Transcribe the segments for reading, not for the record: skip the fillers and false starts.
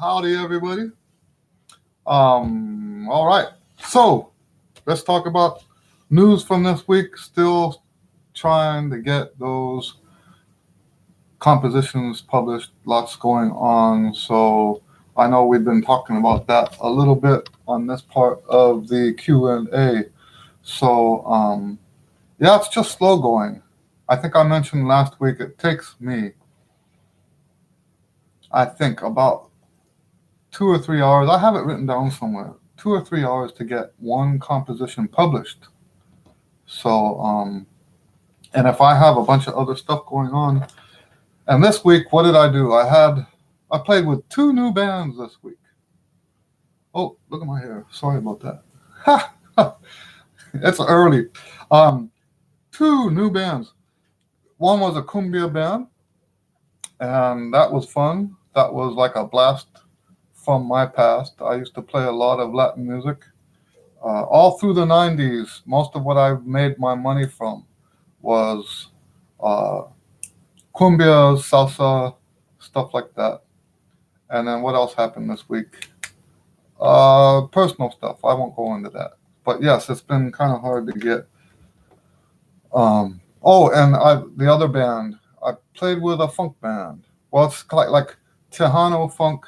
Howdy, everybody. All right. So let's talk about news from this week. Still trying to get those compositions published. Lots going on. So I know we've been talking about that a little bit on this part of the Q&A. So yeah, it's just slow going. I think I mentioned last week it takes me, I think, about 2 or 3 hours. I have it written down somewhere. 2 or 3 hours to get one composition published. So, and if I have a bunch of other stuff going on, and this week, what did I do? I played with 2 new bands this week. Oh, look at my hair. Sorry about that. It's early. 2 new bands. One was a cumbia band, and that was fun. That was like a blast from my past. I used to play a lot of Latin music. All through the 90s, most of what I've made my money from was uh, cumbia, salsa, stuff like that. And then what else happened this week? Personal stuff. I won't go into that. But yes, it's been kind of hard to get. The other band, I played with a funk band. Well, it's like Tejano funk.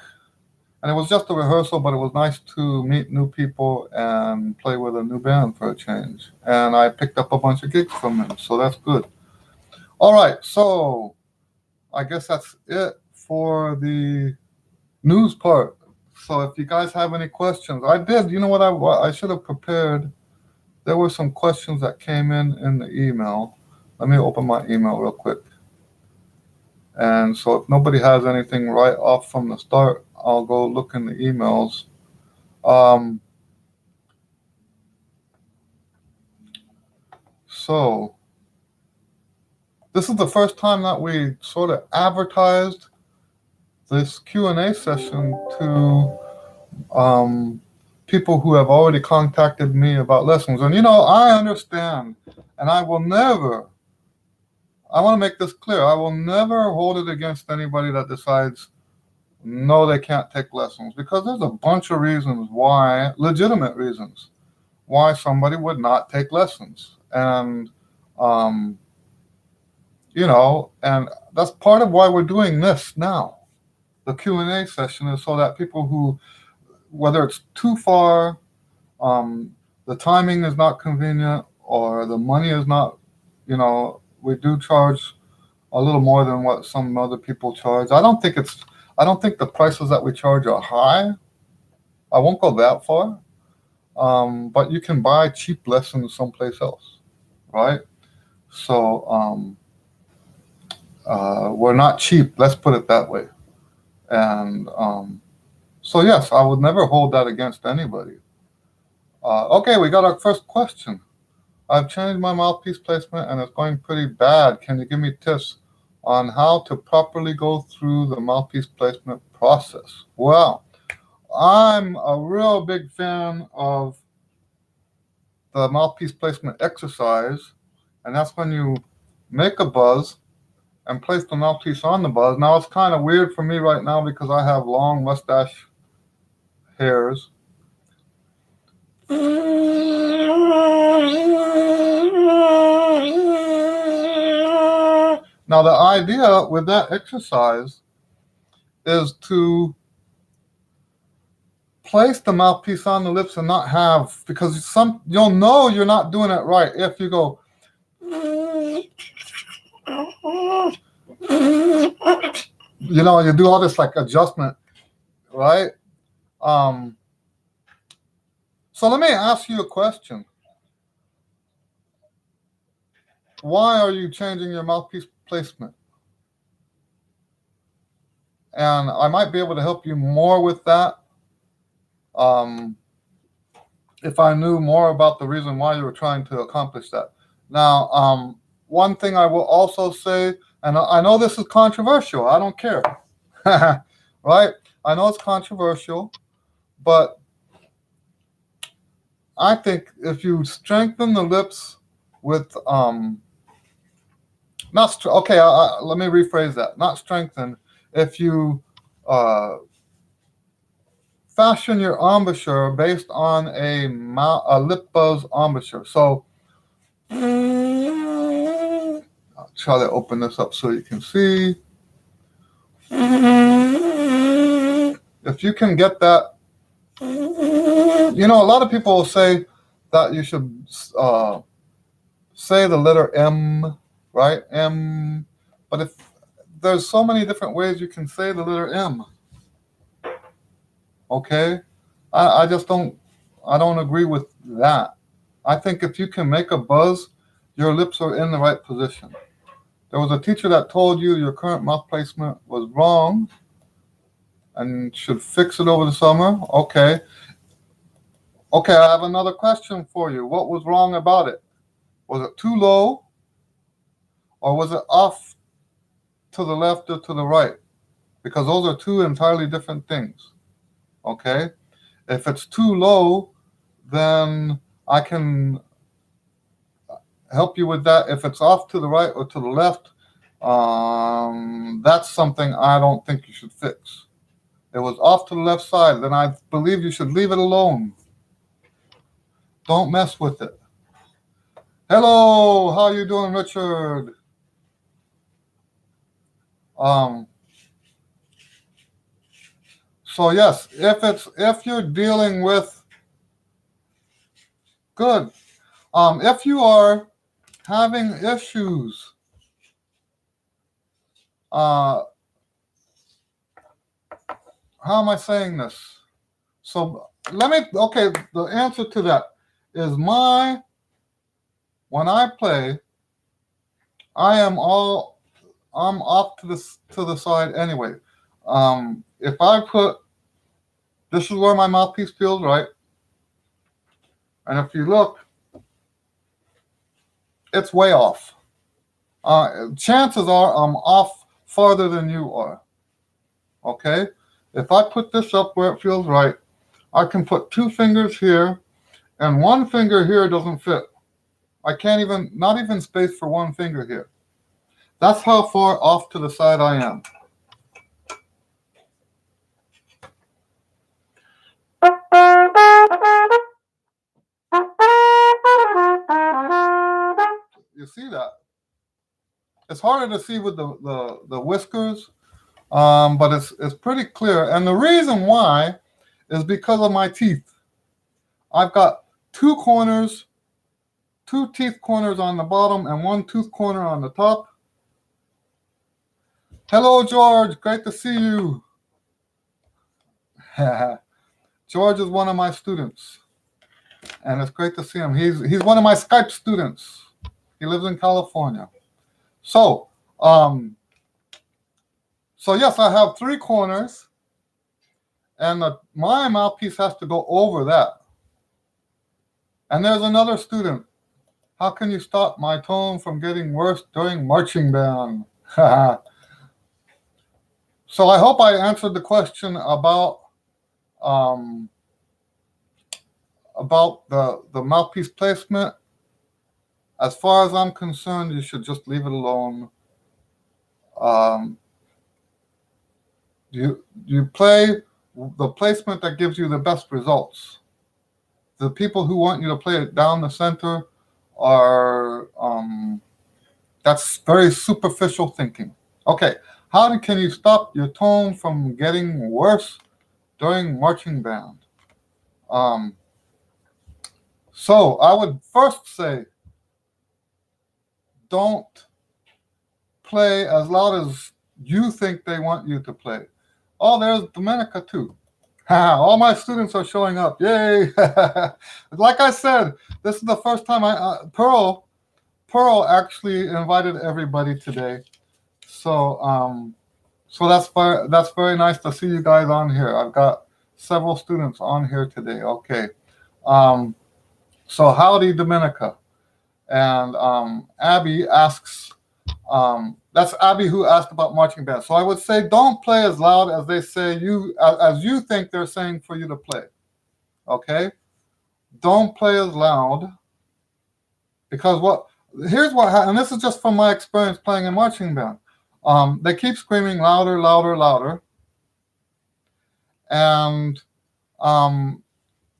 And it was just a rehearsal, but it was nice to meet new people and play with a new band for a change. And I picked up a bunch of gigs from them, so that's good. All right, so I guess that's it for the news part. So if you guys have any questions, you know what I should have prepared. There were some questions that came in the email. Let me open my email real quick. And so if nobody has anything right off from the start, I'll go look in the emails. So this is the first time that we sort of advertised this Q&A session to people who have already contacted me about lessons. And I understand, and I want to make this clear, I will never hold it against anybody that decides no, they can't take lessons, because there's a bunch of reasons why, legitimate reasons, why somebody would not take lessons. And, and that's part of why we're doing this now. The Q&A session is so that people who, whether it's too far, the timing is not convenient, or the money is not, we do charge a little more than what some other people charge. I don't think the prices that we charge are high. I won't go that far. But you can buy cheap lessons someplace else, right? So we're not cheap, let's put it that way. And so yes, I would never hold that against anybody. Okay, we got our first question. I've changed my mouthpiece placement and it's going pretty bad. Can you give me tips on how to properly go through the mouthpiece placement process? Well, I'm a real big fan of the mouthpiece placement exercise, and that's when you make a buzz and place the mouthpiece on the buzz. Now, it's kind of weird for me right now because I have long mustache hairs. Now, the idea with that exercise is to place the mouthpiece on the lips and not have, because you'll know you're not doing it right if you go, you do all this like adjustment, right? So let me ask you a question. Why are you changing your mouthpiece placement? And I might be able to help you more with that if I knew more about the reason why you were trying to accomplish that. Now, one thing I will also say, and I know this is controversial, I don't care, right? I know it's controversial, but I think if you strengthen the lips with, let me rephrase that, not strengthen, if you fashion your embouchure based on a lip buzz embouchure. So I'll try to open this up so you can see. If you can get that, a lot of people will say that you should say the letter M, right? M. But if there's so many different ways you can say the letter M, okay? I just don't agree with that. I think if you can make a buzz, your lips are in the right position. There was a teacher that told you your current mouth placement was wrong and should fix it over the summer. Okay. Okay, I have another question for you. What was wrong about it? Was it too low, or was it off to the left or to the right? Because those are two entirely different things. Okay? If it's too low, then I can help you with that. If it's off to the right or to the left, that's something I don't think you should fix. It was off to the left side, then I believe you should leave it alone. Don't mess with it. Hello, how you doing, Richard? So yes, if you're dealing with good, if you are having issues, how am I saying this? So the answer to that is when I play, I'm off to the side anyway. If I put, this is where my mouthpiece feels right, and if you look, it's way off. Chances are I'm off farther than you are. Okay? If I put this up where it feels right, I can put two fingers here, and one finger here doesn't fit. I can't not even space for one finger here. That's how far off to the side I am. You see that? It's harder to see with the whiskers, but it's pretty clear. And the reason why is because of my teeth. I've got two teeth corners on the bottom and one tooth corner on the top. Hello, George. Great to see you. George is one of my students, and it's great to see him. He's one of my Skype students. He lives in California. So yes, I have three corners, and my mouthpiece has to go over that. And there's another student. How can you stop my tone from getting worse during marching band? So I hope I answered the question about the mouthpiece placement. As far as I'm concerned, you should just leave it alone. You play the placement that gives you the best results. The people who want you to play it down the center are that's very superficial thinking. Okay, how can you stop your tone from getting worse during marching band? So I would first say, don't play as loud as you think they want you to play. Oh, there's Dominica too. All my students are showing up. Yay! Like I said, this is the first time Pearl actually invited everybody today. So that's very nice to see you guys on here. I've got several students on here today. Okay. So howdy, Dominica. And Abby asks, that's Abby who asked about marching band. So I would say don't play as loud as they say as you think they're saying for you to play. Okay? Don't play as loud, because here's what and this is just from my experience playing in marching band. They keep screaming louder, louder, louder. And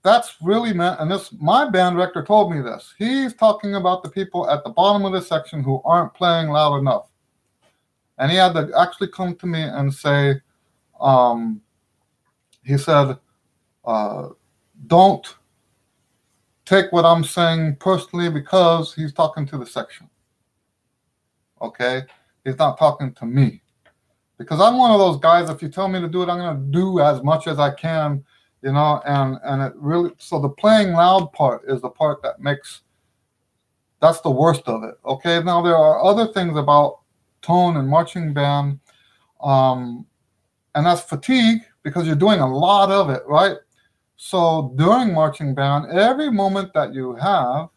That's really meant, and this my band director told me this. He's talking about the people at the bottom of the section who aren't playing loud enough, and he had to actually come to me and say, he said, "Don't take what I'm saying personally," because he's talking to the section. Okay, he's not talking to me, because I'm one of those guys. If you tell me to do it, I'm going to do as much as I can. And it really, so the playing loud part is the part that's the worst of it. Okay, now there are other things about tone and marching band, and that's fatigue, because you're doing a lot of it, right? So during marching band, every moment that you have,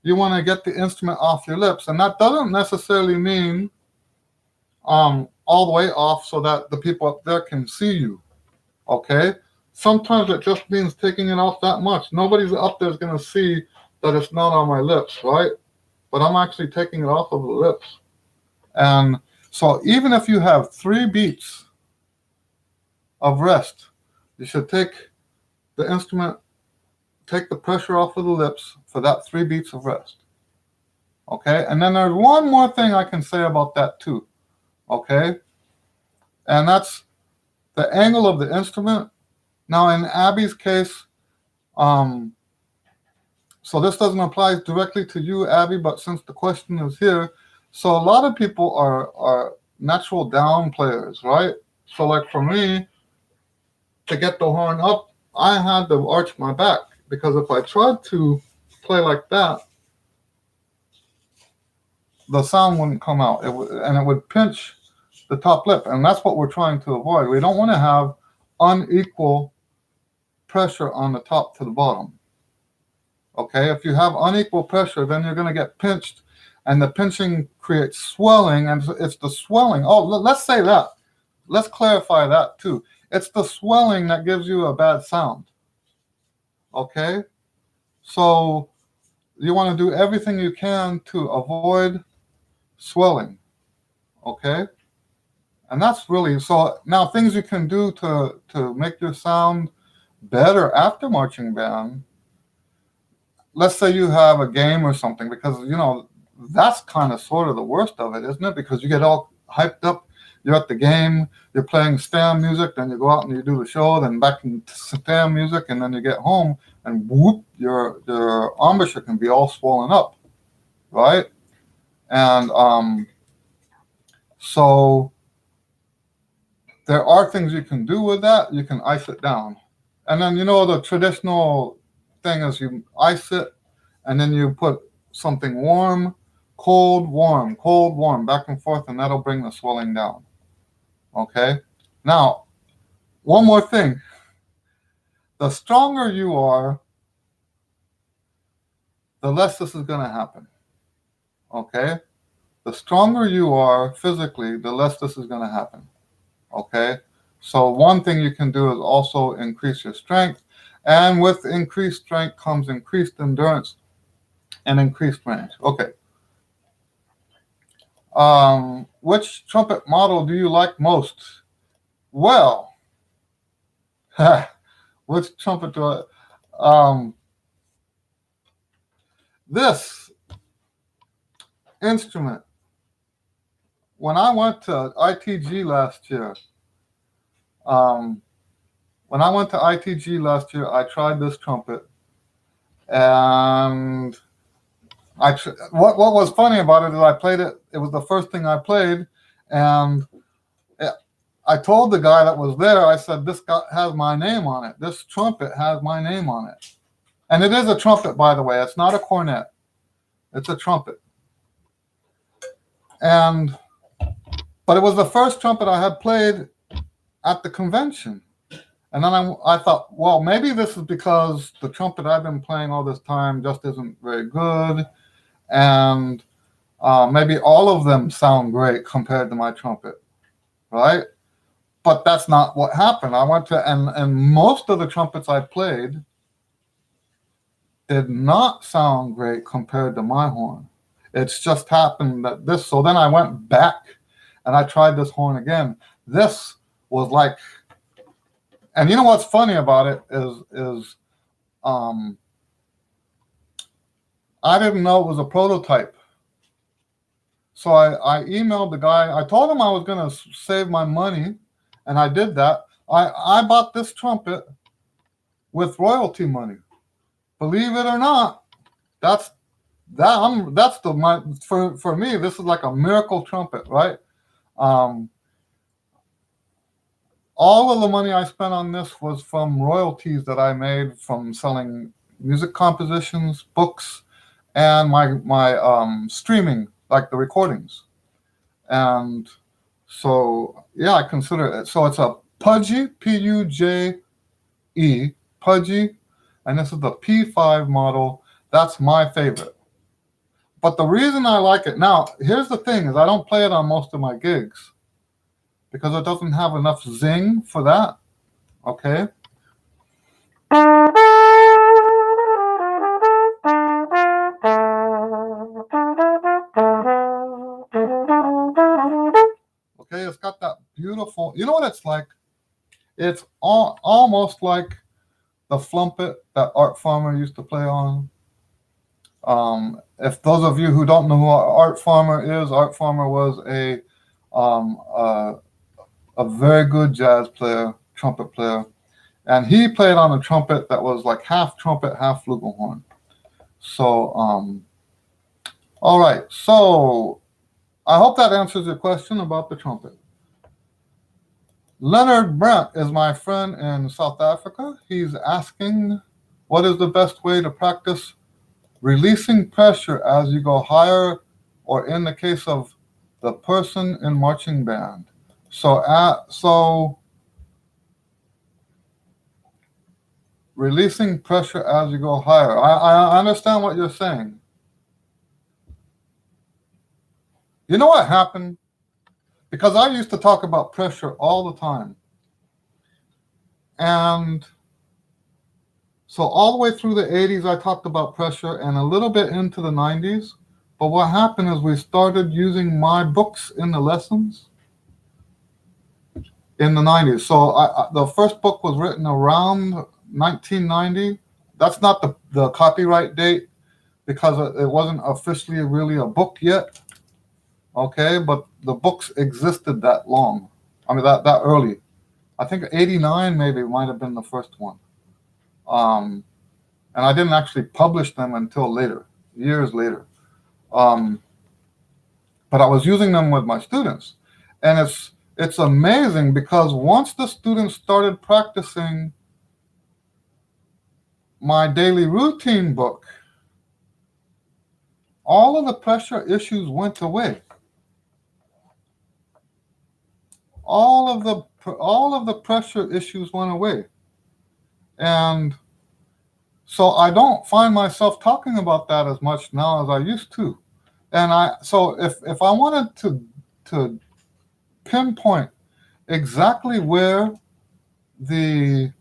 you want to get the instrument off your lips, and that doesn't necessarily mean all the way off so that the people up there can see you. Okay, sometimes it just means taking it off that much. Nobody's up there is going to see that it's not on my lips, right? But I'm actually taking it off of the lips. And so even if you have 3 beats of rest, you should take the instrument, take the pressure off of the lips for that 3 beats of rest. Okay, and then there's one more thing I can say about that too. Okay, and that's the angle of the instrument. Now in Abby's case, so this doesn't apply directly to you, Abby, but since the question is here, so a lot of people are natural down players, right? So like for me, to get the horn up, I had to arch my back, because if I tried to play like that, the sound wouldn't come out. It would pinch the top lip, and that's what we're trying to avoid. We don't want to have unequal pressure on the top to the bottom. Okay, if you have unequal pressure, then you're going to get pinched, and the pinching creates swelling, and it's the swelling. Oh, let's say that. Let's clarify that too. It's the swelling that gives you a bad sound. Okay, so you want to do everything you can to avoid swelling. Okay, and that's really, so now things you can do to make your sound better after marching band. Let's say you have a game or something, because that's kind of sort of the worst of it, isn't it? Because you get all hyped up, you're at the game, you're playing stand music, then you go out and you do the show, then back into stand music, and then you get home and whoop, your embouchure can be all swollen up, right? And so there are things you can do with that. You can ice it down, and then the traditional thing is you ice it, and then you put something warm, cold, warm, cold, warm, back and forth, and that'll bring the swelling down. Okay? Now, one more thing. The stronger you are, the less this is going to happen. Okay? The stronger you are physically, the less this is going to happen. Okay? So one thing you can do is also increase your strength. And with increased strength comes increased endurance and increased range. Okay. Which trumpet model do you like most? Well, which trumpet do I? This instrument, when I went to ITG last year, I tried this trumpet, and what was funny about it is I played it. It was the first thing I played, and I told the guy that was there, I said, "This guy has my name on it. This trumpet has my name on it." And it is a trumpet, by the way. It's not a cornet. It's a trumpet. But it was the first trumpet I had played at the convention. And then I thought, well, maybe this is because the trumpet I've been playing all this time just isn't very good. And maybe all of them sound great compared to my trumpet, right? But that's not what happened. I went to, and most of the trumpets I played did not sound great compared to my horn. It's just happened that this, so then I went back and I tried this horn again. This was like, And you know what's funny about it is um, I didn't know it was a prototype. So I emailed the guy. I told him I was going to save my money, and I did that. I bought this trumpet with royalty money. Believe it or not, that's that's for me. This is like a miracle trumpet, right? Um, all of the money I spent on this was from royalties that I made from selling music compositions, books, and my streaming, like the recordings. And so yeah, I consider it. So it's a Pudgy, Puje, Pudgy, and this is the P5 model. That's my favorite. But the reason I like it now, here's the thing: is I don't play it on most of my gigs because it doesn't have enough zing for that. Okay. Okay, it's got that beautiful. You know what it's like? It's almost like the flumpet that Art Farmer used to play on. If those of you who don't know who Art Farmer is, Art Farmer was um, uh, a very good jazz player, trumpet player, and he played on a trumpet that was like half trumpet, half flugelhorn. So, all right. So I hope that answers your question about the trumpet. Leonard Brent is my friend in South Africa. He's asking, what is the best way to practice releasing pressure as you go higher, or in the case of the person in marching band? So releasing pressure as you go higher. I understand what you're saying. You know what happened? Because I used to talk about pressure all the time. And so all the way through the 80s, I talked about pressure and a little bit into the 90s. But what happened is we started using my books in the lessons in the 90s. So the first book was written around 1990. That's not the copyright date because it wasn't officially really a book yet. Okay, but the books existed that long. I mean, that early. I think 89 maybe might have been the first one. And I didn't actually publish them until later, years later. But I was using them with my students. And it's amazing because once the students started practicing my daily routine book, all of the pressure issues went away. All of the pressure issues went away. And so I don't find myself talking about that as much now as I used to. And so if I wanted to pinpoint exactly where the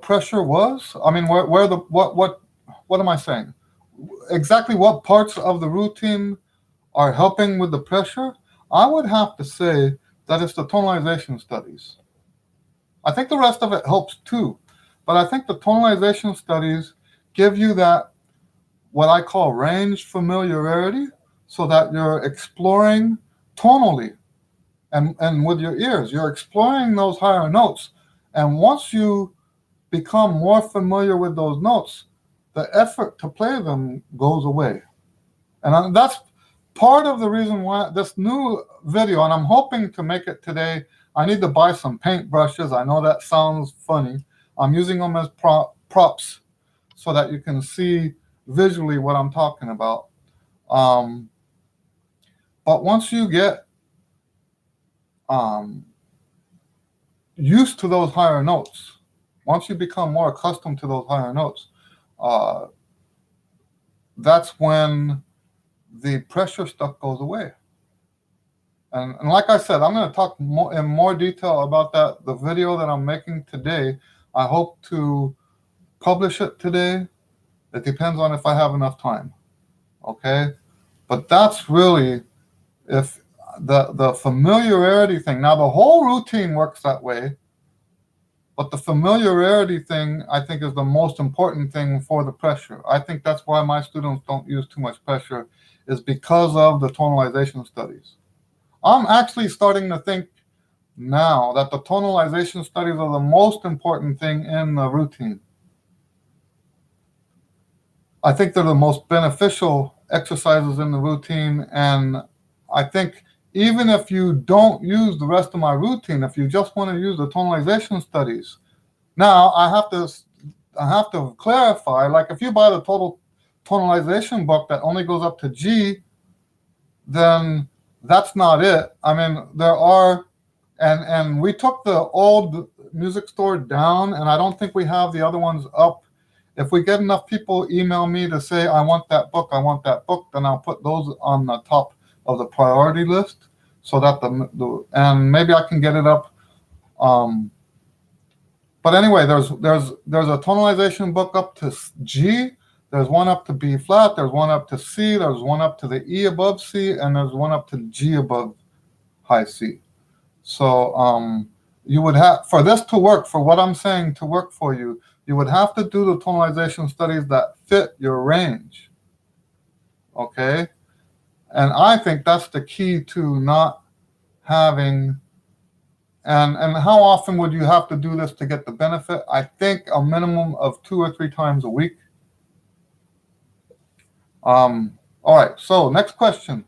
pressure was, I mean where the what am I saying? Exactly what parts of the routine are helping with the pressure, I would have to say that it's the tonalization studies. I think the rest of it helps too, but I think the tonalization studies give you that what I call range familiarity, so that you're exploring tonally and with your ears, you're exploring those higher notes. And once you become more familiar with those notes, the effort to play them goes away. And that's part of the reason why this new video, and I'm hoping to make it today. I need to buy some paint brushes. I know that sounds funny. I'm using them as props so that you can see visually what I'm talking about. But once you get used to those higher notes, once you become more accustomed to those higher notes, that's when the pressure stuff goes away. And like I said, I'm going to talk in more detail about that. The video that I'm making today, I hope to publish it today. It depends on if I have enough time. Okay? But that's really if the familiarity thing. Now, the whole routine works that way. But the familiarity thing, I think, is the most important thing for the pressure. I think that's why my students don't use too much pressure, is because of the tonalization studies. I'm actually starting to think now that the tonalization studies are the most important thing in the routine. I think they're the most beneficial exercises in the routine, and I think even if you don't use the rest of my routine, if you just want to use the tonalization studies, now I have to clarify. Like if you buy the total tonalization book that only goes up to G, then that's not it. I mean, there are, and we took the old music store down, and I don't think we have the other ones up. If we get enough people email me to say I want that book, then I'll put those on the top of the priority list, so that and maybe I can get it up. But anyway, there's a tonalization book up to G. There's one up to B flat. There's one up to C. There's one up to the E above C, and there's one up to G above high C. So you would have, for this to work, for what I'm saying to work for you, you would have to do the tonalization studies that fit your range. Okay? And I think that's the key to not having, and how often would you have to do this to get the benefit? I think a minimum of 2 or 3 times a week. All right, so next question.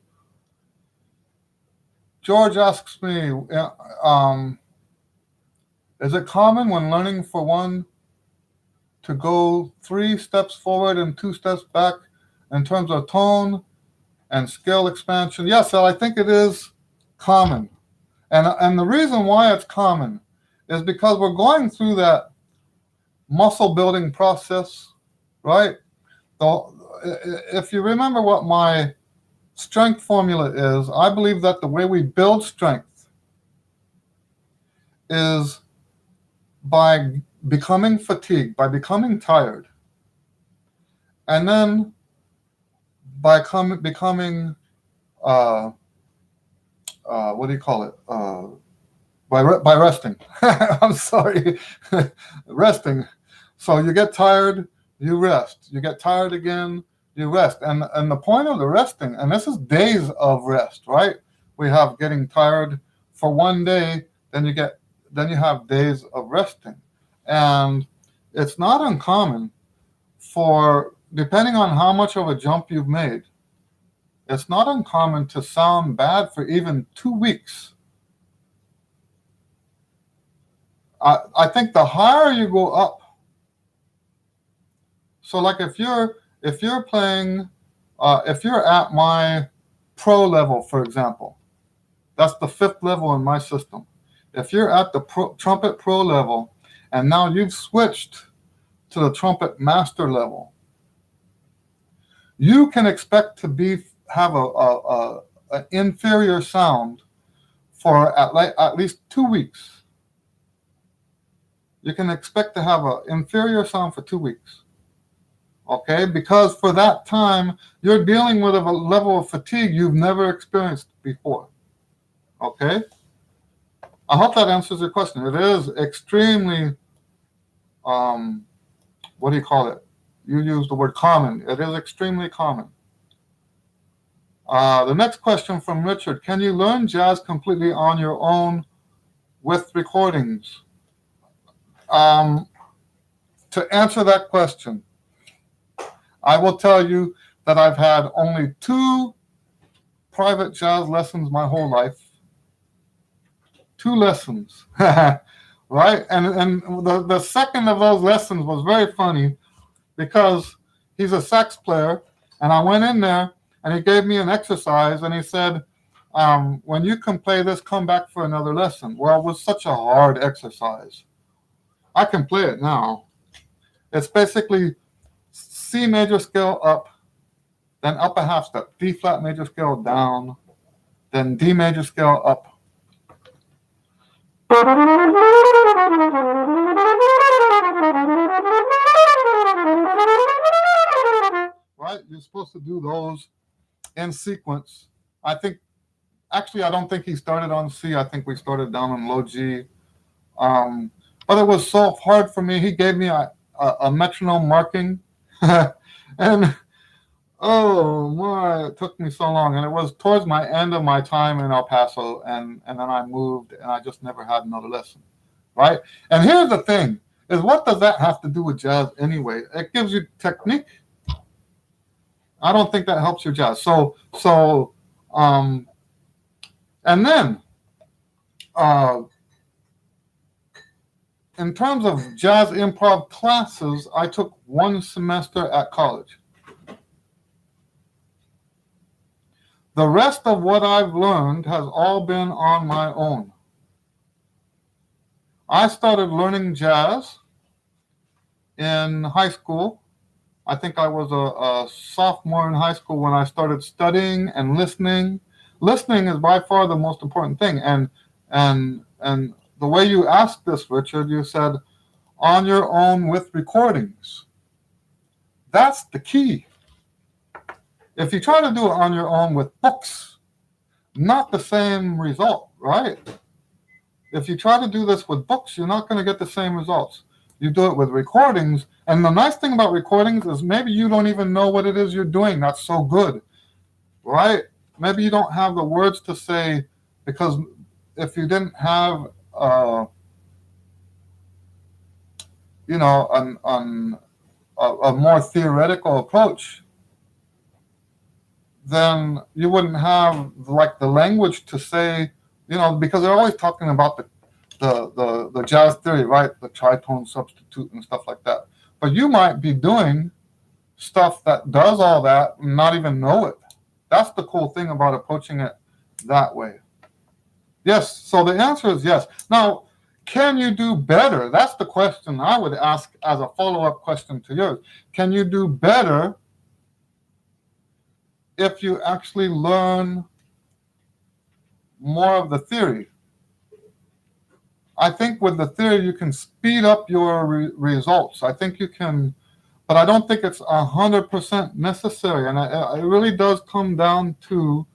George asks me, is it common when learning for one to go 3 steps forward and 2 steps back in terms of tone and scale expansion? Yes, I think it is common. And the reason why it's common is because we're going through that muscle building process, right? So if you remember what my strength formula is, I believe that the way we build strength is by becoming fatigued, by becoming tired, and then by becoming what do you call it? By resting. I'm sorry, resting. So you get tired, you rest. You get tired again, you rest. And the point of the resting, and this is days of rest, right? We have getting tired for one day, then you have days of resting. And it's not uncommon for, depending on how much of a jump you've made, it's not uncommon to sound bad for even 2 weeks. I think the higher you go up, so like if you're playing, if you're at my pro level, for example, that's the 5th level in my system. If you're at the trumpet pro level, and now you've switched to the trumpet master level, you can expect to have an inferior sound for at least 2 weeks. You can expect to have an inferior sound for 2 weeks. Okay, because for that time, you're dealing with a level of fatigue you've never experienced before. Okay? I hope that answers your question. It is extremely, what do you call it? You use the word common. It is extremely common. The next question from Richard. Can you learn jazz completely on your own with recordings? To answer that question, I will tell you that I've had only 2 private jazz lessons my whole life. 2 lessons, right? And the second of those lessons was very funny because he's a sax player, and I went in there and he gave me an exercise and he said, when you can play this, come back for another lesson. Well, it was such a hard exercise. I can play it now. It's basically C major scale up, then up a half step, D flat major scale down, then D major scale up. Right? You're supposed to do those in sequence. I don't think he started on C. I think we started down on low G. but it was so hard for me. He gave me a metronome marking, and oh my, it took me so long. And it was towards my end of my time in El Paso, and then I moved, and I just never had another lesson, right? And here's the thing: is what does that have to do with jazz anyway? It gives you technique. I don't think that helps your jazz. Um, and then uh, in terms of jazz improv classes, I took one semester at college. The rest of what I've learned has all been on my own. I started learning jazz in high school. I think I was a sophomore in high school when I started studying and listening. Listening is by far the most important thing. And the way you asked this, Richard, you said on your own with recordings. That's the key. If you try to do it on your own with books, not the same result, right? If you try to do this with books, you're not going to get the same results. You do it with recordings, and the nice thing about recordings is maybe you don't even know what it is you're doing. That's so good, right? Maybe you don't have the words to say, because if you didn't have, a more theoretical approach, then you wouldn't have like the language to say, because they're always talking about the jazz theory, right? The tritone substitute and stuff like that. But you might be doing stuff that does all that and not even know it. That's the cool thing about approaching it that way. Yes, so the answer is yes. Now, can you do better? That's the question I would ask as a follow-up question to yours. Can you do better if you actually learn more of the theory? I think with the theory, you can speed up your results. I think you can, but I don't think it's 100% necessary. And it really does come down to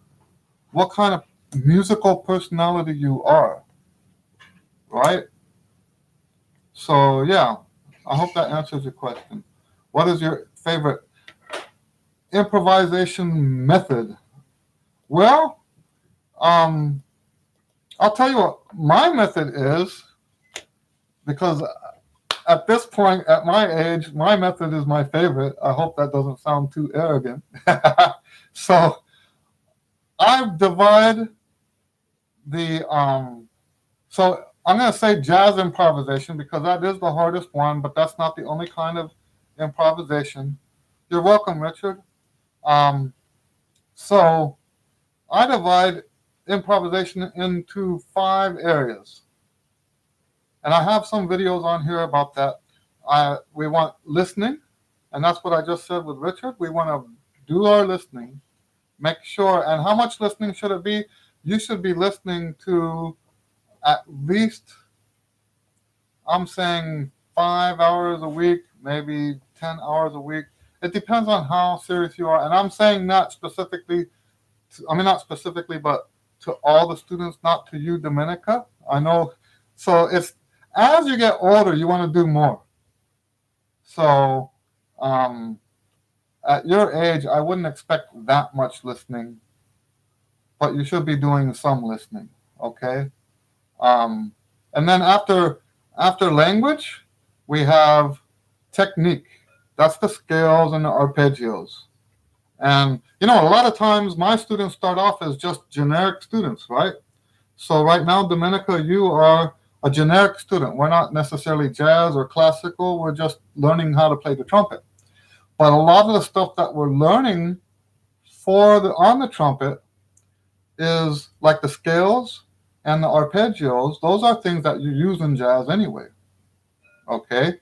what kind of musical personality you are, right? So, yeah, I hope that answers your question. What is your favorite improvisation method? Well, I'll tell you what my method is, because at this point, at my age, my method is my favorite. I hope that doesn't sound too arrogant. So I divide so I'm going to say jazz improvisation because that is the hardest one, but that's not the only kind of improvisation. You're welcome, Richard. So I divide improvisation into 5 areas. And I have some videos on here about that. We want listening, and that's what I just said with Richard. We want to do our listening, make sure. And how much listening should it be? You should be listening to at least, I'm saying 5 hours a week, maybe 10 hours a week. It depends on how serious you are. And I'm saying not specifically, not specifically, but to all the students, not to you, Dominica. I know. So it's, as you get older, you want to do more. So at your age, I wouldn't expect that much listening, but you should be doing some listening, okay? And then after language, we have technique. That's the scales and the arpeggios. And, a lot of times my students start off as just generic students, right? So right now, Dominica, you are a generic student. We're not necessarily jazz or classical. We're just learning how to play the trumpet. But a lot of the stuff that we're learning on the trumpet is like the scales and the arpeggios. Those are things that you use in jazz anyway. Okay,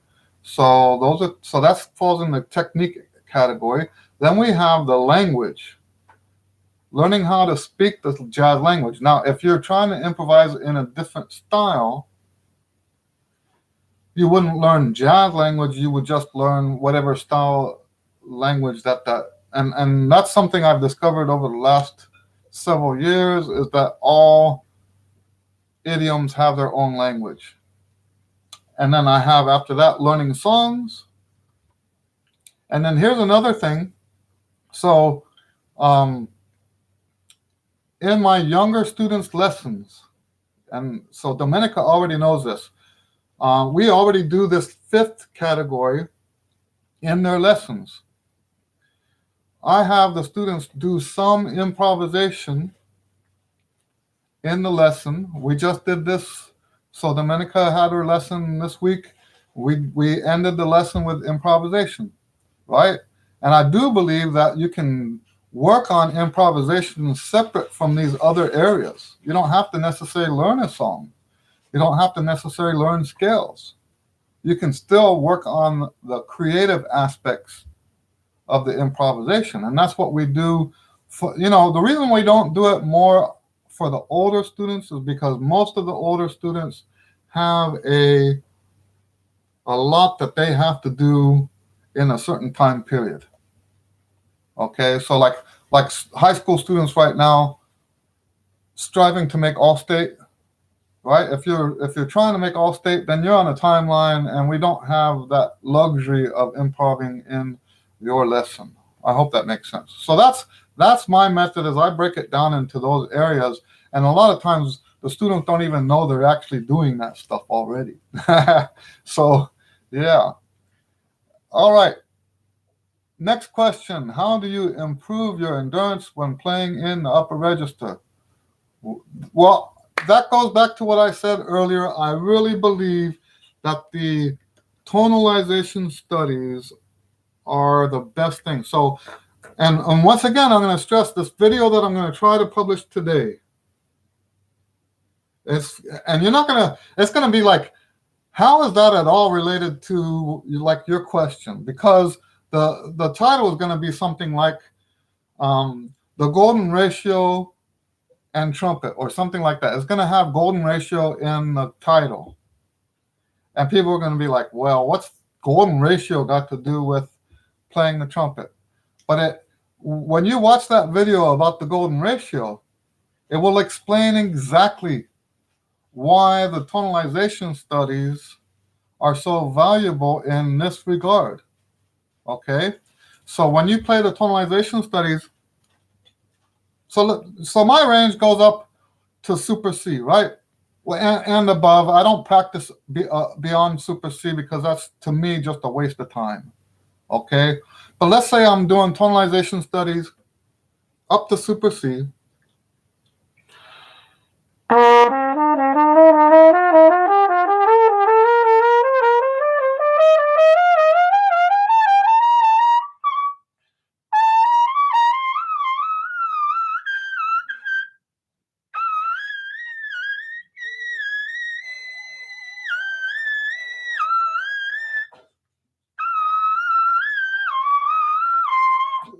so that falls in the technique category. Then we have the language, learning how to speak the jazz language. Now, if you're trying to improvise in a different style, you wouldn't learn jazz language. You would just learn whatever style language and that's something I've discovered over the last several years, is that all idioms have their own language. And then I have, after that, learning songs. And then here's another thing. So in my younger students' lessons, and so Domenica already knows this, we already do this fifth category in their lessons. I have the students do some improvisation in the lesson. We just did this. So Domenica had her lesson this week. We ended the lesson with improvisation, right? And I do believe that you can work on improvisation separate from these other areas. You don't have to necessarily learn a song. You don't have to necessarily learn scales. You can still work on the creative aspects of the improvisation. And that's what we do for, the reason we don't do it more for the older students is because most of the older students have a lot that they have to do in a certain time period. Okay, so like high school students right now striving to make all-state, right? If you're trying to make all-state, then you're on a timeline, and we don't have that luxury of improving in your lesson. I hope that makes sense. So that's my method, is I break it down into those areas, and a lot of times the students don't even know they're actually doing that stuff already. So yeah. All right. Next question. How do you improve your endurance when playing in the upper register? Well, that goes back to what I said earlier. I really believe that the tonalization studies are the best thing. So, and once again, I'm going to stress this video that I'm going to try to publish today. It's going to be like, how is that at all related to like your question? Because the title is going to be something like the golden ratio and trumpet, or something like that. It's going to have golden ratio in the title. And people are going to be like, well, what's golden ratio got to do with playing the trumpet? But when you watch that video about the golden ratio, it will explain exactly why the tonalization studies are so valuable in this regard. Okay? So when you play the tonalization studies, so my range goes up to super C, right? Well, and above. I don't practice beyond super C because that's, to me, just a waste of time. Okay? But let's say I'm doing tonalization studies up to super C.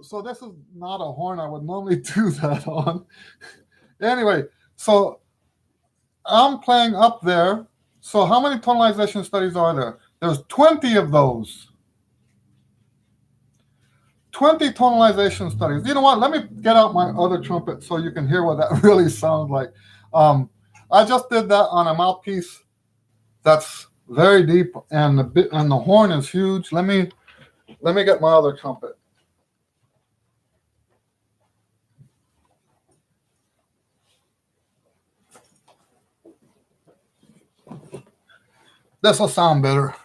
So this is not a horn I would normally do that on. Anyway, so I'm playing up there. So how many tonalization studies are there? There's 20 of those. 20 tonalization studies. You know what? Let me get out my other trumpet so you can hear what that really sounds like. I just did that on a mouthpiece that's very deep, and the horn is huge. Let me get my other trumpet. This will sound better.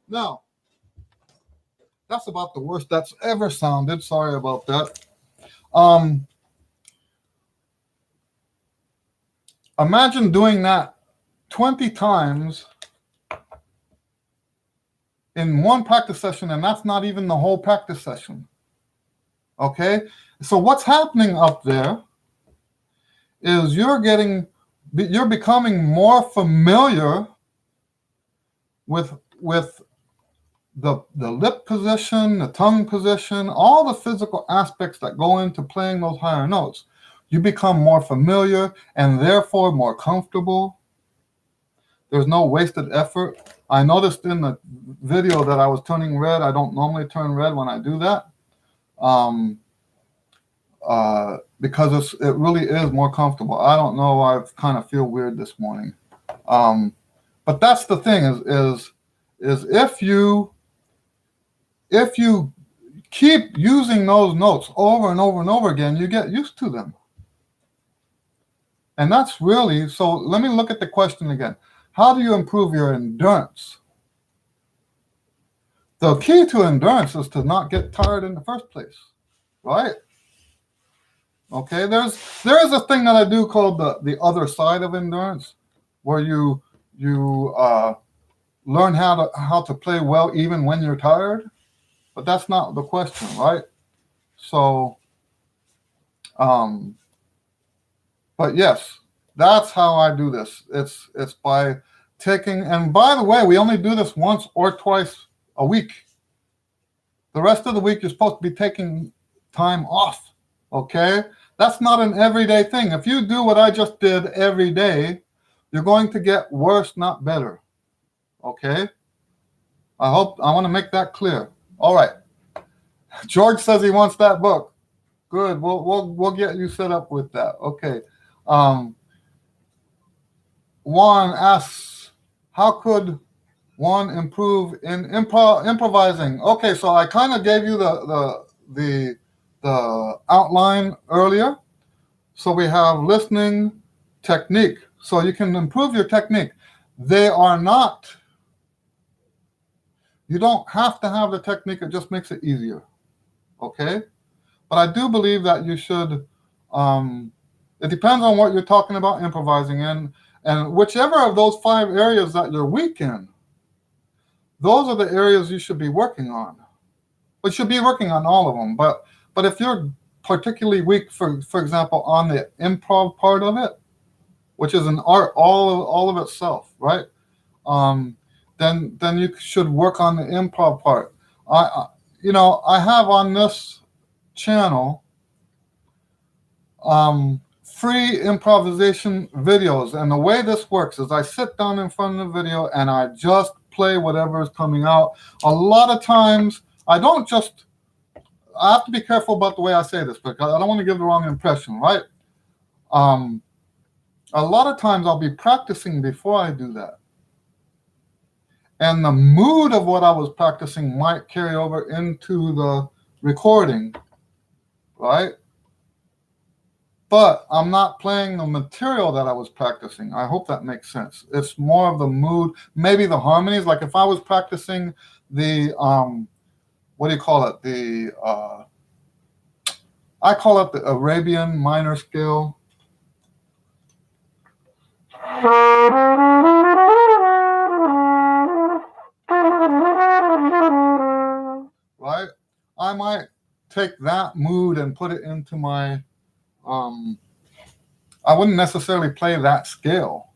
Now, that's about the worst that's ever sounded. Sorry about that. Imagine doing that 20 times in one practice session, and that's not even the whole practice session. Okay? So what's happening up there is you're becoming more familiar with the lip position, the tongue position, all the physical aspects that go into playing those higher notes. You become more familiar and therefore more comfortable. There's no wasted effort. I noticed in the video that I was turning red. I don't normally turn red when I do that, because it really is more comfortable. I don't know. I kind of feel weird this morning, but that's the thing. Is if you keep using those notes over and over and over again, you get used to them. And that's really, so let me look at the question again. How do you improve your endurance? The key to endurance is to not get tired in the first place, right? Okay, there is a thing that I do called the other side of endurance, where you learn how to play well even when you're tired. But that's not the question, right? So, but yes, that's how I do this. It's by taking, and by the way, we only do this once or twice a week. The rest of the week, you're supposed to be taking time off, okay? That's not an everyday thing. If you do what I just did every day, you're going to get worse, not better, okay? I want to make that clear. All right. George says he wants that book. Good. We'll get you set up with that. Okay. Juan asks, how could one improve in improvising? Okay, so I kind of gave you the outline earlier. So we have listening, technique. So you can improve your technique. You don't have to have the technique. It just makes it easier. Okay? But I do believe that you should, it depends on what you're talking about improvising in, and whichever of those 5 areas that you're weak in, those are the areas you should be working on. But you should be working on all of them. But if you're particularly weak, for example, on the improv part of it, which is an art all of itself, right? Then you should work on the improv part. I have on this channel free improvisation videos, and the way this works is I sit down in front of the video and I just play whatever is coming out. A lot of times I have to be careful about the way I say this because I don't want to give the wrong impression, right? A lot of times I'll be practicing before I do that, and the mood of what I was practicing might carry over into the recording, right? But I'm not playing the material that I was practicing. I hope that makes sense. It's more of the mood, maybe the harmonies. Like if I was practicing the, what do you call it? I call it the Arabian minor scale. Right? I might take that mood and put it into my, I wouldn't necessarily play that scale.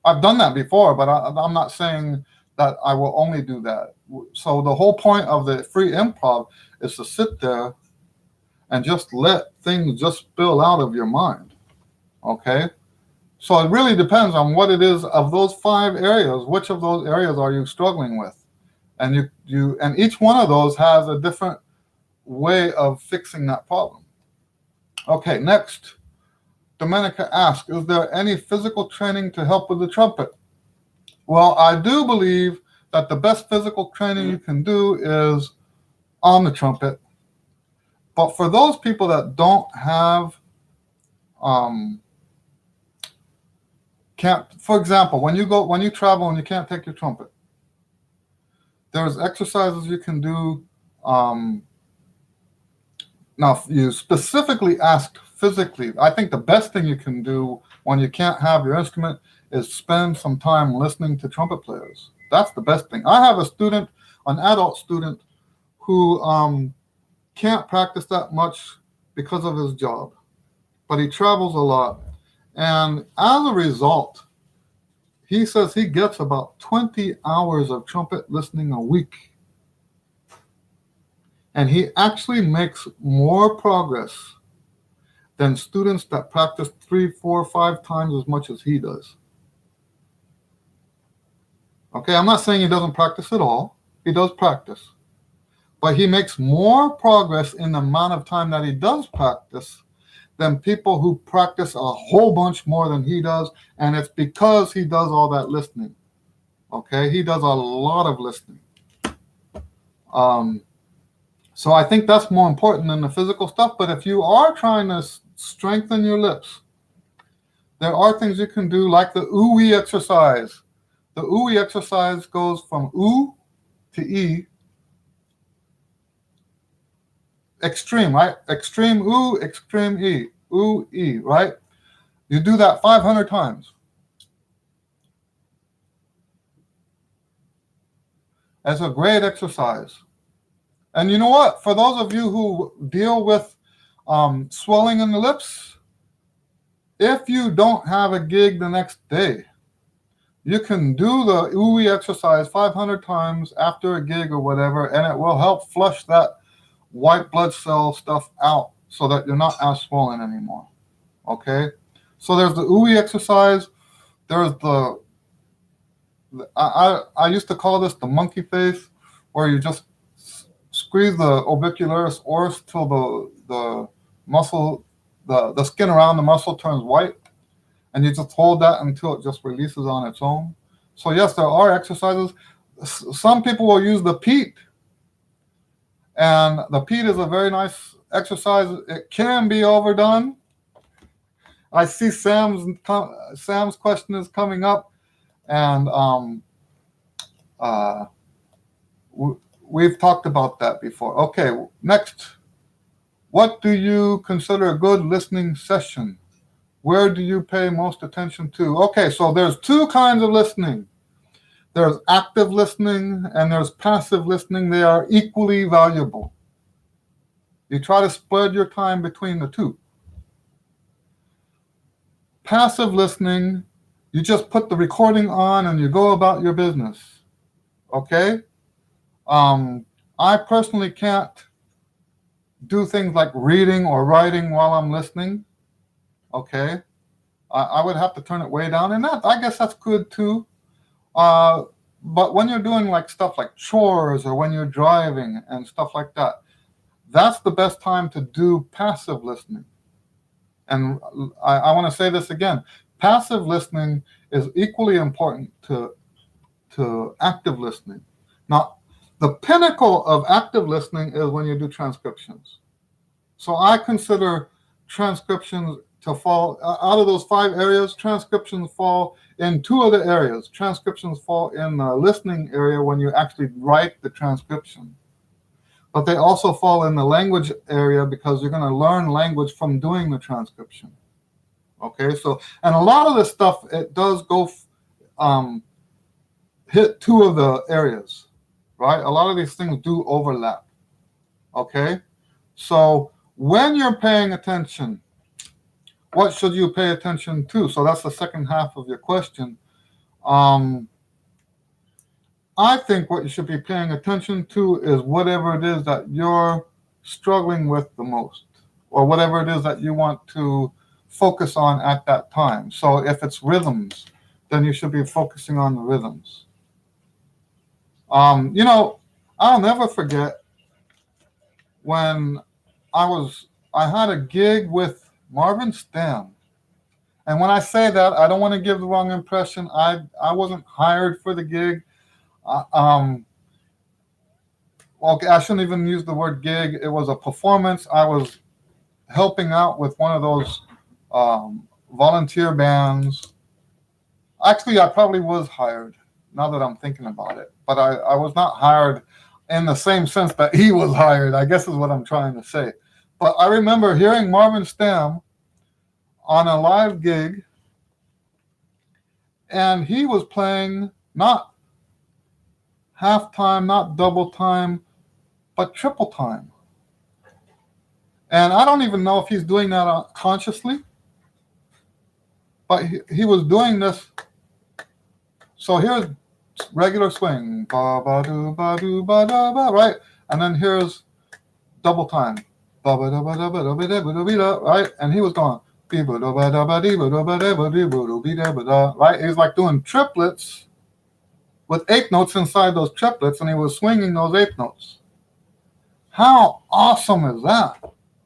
I've done that before, but I'm not saying that I will only do that. So the whole point of the free improv is to sit there and just let things just spill out of your mind, okay? So it really depends on what it is of those 5 areas. Which of those areas are you struggling with? And and each one of those has a different way of fixing that problem. Okay, next. Domenica asks, is there any physical training to help with the trumpet? Well, I do believe that the best physical training you can do is on the trumpet. But for those people that don't have, for example, when you travel and you can't take your trumpet, there's exercises you can do. Now, you specifically asked physically. I think the best thing you can do when you can't have your instrument is spend some time listening to trumpet players. That's the best thing. I have an adult student, who can't practice that much because of his job, but he travels a lot. And as a result, he says he gets about 20 hours of trumpet listening a week. And he actually makes more progress than students that practice 3, 4, 5 times as much as he does. Okay, I'm not saying he doesn't practice at all. He does practice. But he makes more progress in the amount of time that he does practice than people who practice a whole bunch more than he does. And it's because he does all that listening. Okay, he does a lot of listening. So I think that's more important than the physical stuff. But if you are trying to strengthen your lips, there are things you can do, like the ooey exercise. The ooey exercise goes from oo to e. Extreme, right? Extreme oo, extreme e. Ooh, e, right? You do that 500 times. That's a great exercise. And you know what? For those of you who deal with swelling in the lips, if you don't have a gig the next day, you can do the ooey exercise 500 times after a gig or whatever, and it will help flush that white blood cell stuff out so that you're not as swollen anymore. Okay? So there's the ooey exercise. There's I used to call this the monkey face, where you just squeeze the orbicularis oris till the muscle, the skin around the muscle turns white, and you just hold that until it just releases on its own. So yes, there are exercises. Some people will use the peat, and the peat is a very nice exercise. It can be overdone. I see Sam's question is coming up, and we've talked about that before. Okay, next. What do you consider a good listening session? Where do you pay most attention to? Okay, so there's two kinds of listening. There's active listening and there's passive listening. They are equally valuable. You try to spread your time between the two. Passive listening, you just put the recording on and you go about your business. Okay? I personally can't do things like reading or writing while I'm listening. Okay? I would have to turn it way down, and that, I guess that's good too. But when you're doing like stuff like chores or when you're driving and stuff like that, that's the best time to do passive listening. And I want to say this again. Passive listening is equally important to active listening. Now, the pinnacle of active listening is when you do transcriptions. So I consider transcriptions to fall out of those 5 areas. Transcriptions fall in 2 other areas. Transcriptions fall in the listening area when you actually write the transcription. But they also fall in the language area because you're going to learn language from doing the transcription. Okay, so, and a lot of this stuff, it does go hit 2 of the areas, right? A lot of these things do overlap. Okay, so when you're paying attention, what should you pay attention to? So that's the second half of your question. I think what you should be paying attention to is whatever it is that you're struggling with the most, or whatever it is that you want to focus on at that time. So if it's rhythms, then you should be focusing on the rhythms. I'll never forget when I had a gig with Marvin Stam. And when I say that, I don't want to give the wrong impression. I wasn't hired for the gig. Okay, I shouldn't even use the word gig. It was a performance. I was helping out with one of those volunteer bands. Actually, I probably was hired, now that I'm thinking about it. But I was not hired in the same sense that he was hired, I guess is what I'm trying to say. But I remember hearing Marvin Stam on a live gig, and he was playing not half time, not double time, but triple time. And I don't even know if he's doing that consciously, but he was doing this. So here's regular swing, ba ba do ba do ba da ba, right? And then here's double time, ba ba da ba da ba da ba da ba da ba da, right? And he was going be ba da ba da ba dee ba da ba da ba dee ba do be da ba da, right? He's like doing triplets with eighth notes inside those triplets, and he was swinging those eighth notes. How awesome is that,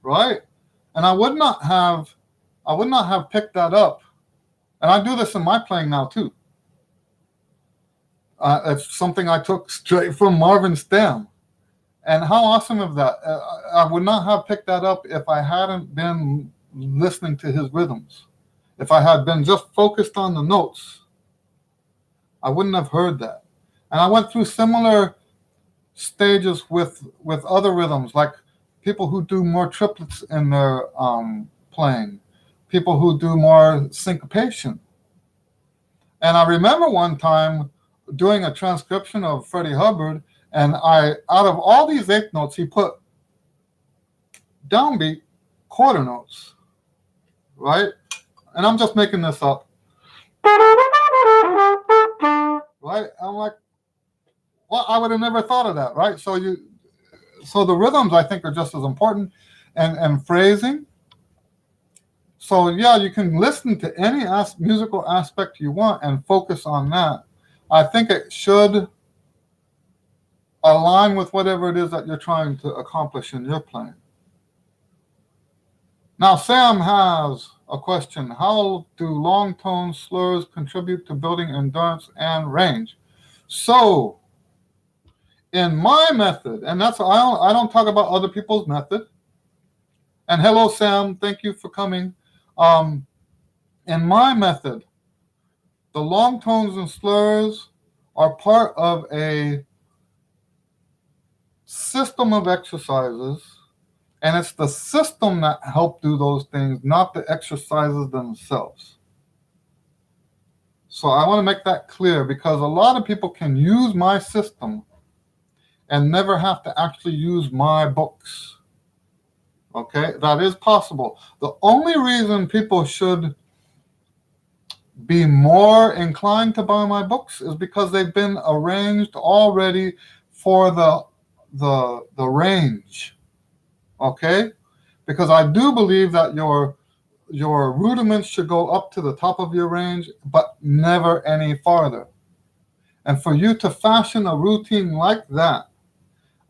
right? And I would not have picked that up. And I do this in my playing now too. It's something I took straight from Marvin Stamm. And how awesome is that? I would not have picked that up if I hadn't been listening to his rhythms. If I had been just focused on the notes, I wouldn't have heard that. And I went through similar stages with other rhythms, like people who do more triplets in their playing, people who do more syncopation. And I remember one time doing a transcription of Freddie Hubbard, and out of all these eighth notes, he put downbeat quarter notes, right? And I'm just making this up, right? I'm like, well, I would have never thought of that, right? So the rhythms, I think, are just as important, and phrasing. So yeah, you can listen to any musical aspect you want and focus on that. I think it should align with whatever it is that you're trying to accomplish in your playing. Now, Sam has a question. How do long tone slurs contribute to building endurance and range? So, in my method, and I don't talk about other people's method. And hello, Sam. Thank you for coming. In my method, the long tones and slurs are part of a system of exercises, and it's the system that help do those things, not the exercises themselves. So I want to make that clear, because a lot of people can use my system and never have to actually use my books. Okay, that is possible. The only reason people should be more inclined to buy my books is because they've been arranged already for the range. Okay, because I do believe that your rudiments should go up to the top of your range, but never any farther. And for you to fashion a routine like that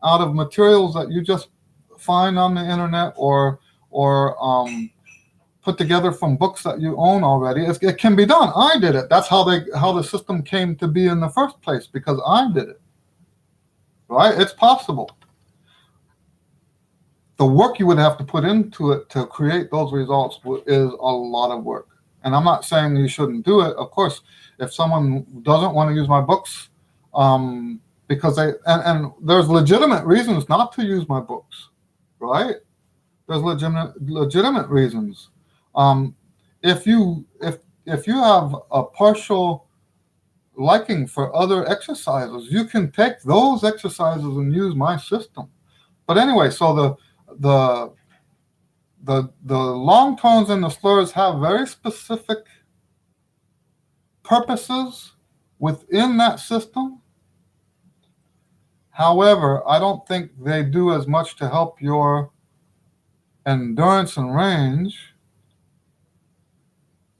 out of materials that you just find on the internet or put together from books that you own already, it can be done. I did it. That's how the system came to be in the first place, because I did it. Right? It's possible. The work you would have to put into it to create those results is a lot of work. And I'm not saying you shouldn't do it. Of course, if someone doesn't want to use my books, because and there's legitimate reasons not to use my books, right? There's legitimate reasons. If you have a partial liking for other exercises, you can take those exercises and use my system. But anyway, so the long tones and the slurs have very specific purposes within that system. However, I don't think they do as much to help your endurance and range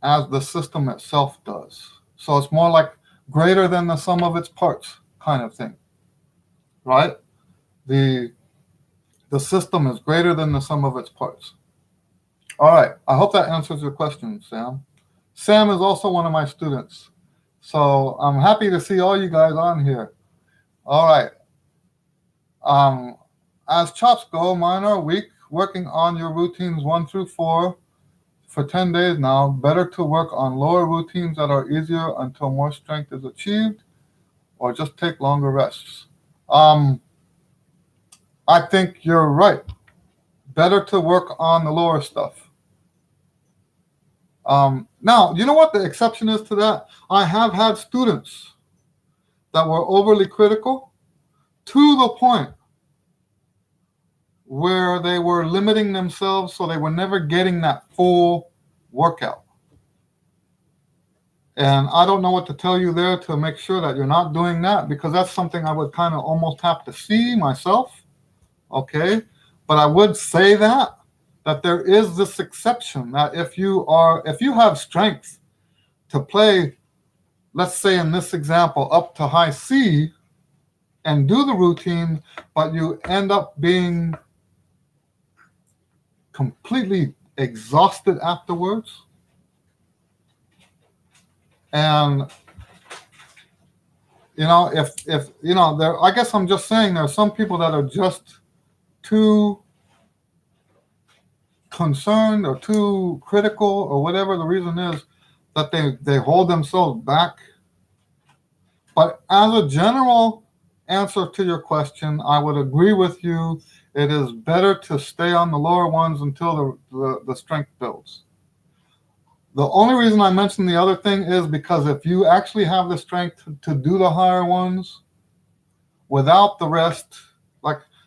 as the system itself does. So it's more like greater than the sum of its parts kind of thing, right? The system is greater than the sum of its parts. All right, I hope that answers your question, Sam. Sam is also one of my students, so I'm happy to see all you guys on here. All right. As chops go, mine are weak. Working on your routines 1 through 4 for 10 days now. Better to work on lower routines that are easier until more strength is achieved, or just take longer rests. I think you're right. Better to work on the lower stuff. Now, you know what the exception is to that? I have had students that were overly critical to the point where they were limiting themselves, so they were never getting that full workout. And I don't know what to tell you there to make sure that you're not doing that, because that's something I would kind of almost have to see myself. Okay. But I would say that there is this exception that if you have strength to play, let's say in this example, up to high C and do the routine, but you end up being completely exhausted afterwards. And if there, I guess I'm just saying there are some people that are just too concerned or too critical, or whatever the reason is, that they hold themselves back. But as a general answer to your question, I would agree with you. It is better to stay on the lower ones until the strength builds. The only reason I mentioned the other thing is because if you actually have the strength to do the higher ones without the rest,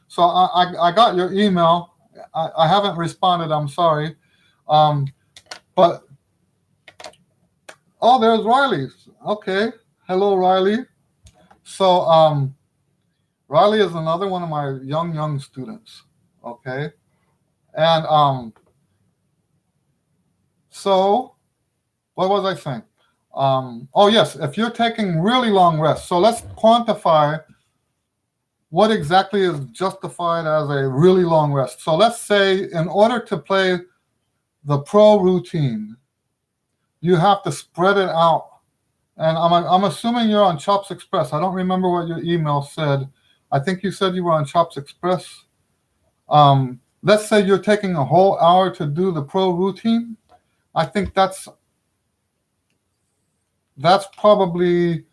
so I got your email. I haven't responded, I'm sorry. But, oh, there's Riley. Okay. Hello, Riley. So Riley is another one of my young students. Okay. And so what was I saying? Oh, yes, if you're taking really long rests. So let's quantify what exactly is justified as a really long rest. So let's say in order to play the pro routine, you have to spread it out. And I'm assuming you're on Chops Express. I don't remember what your email said. I think you said you were on Chops Express. Let's say you're taking a whole hour to do the pro routine. I think that's probably,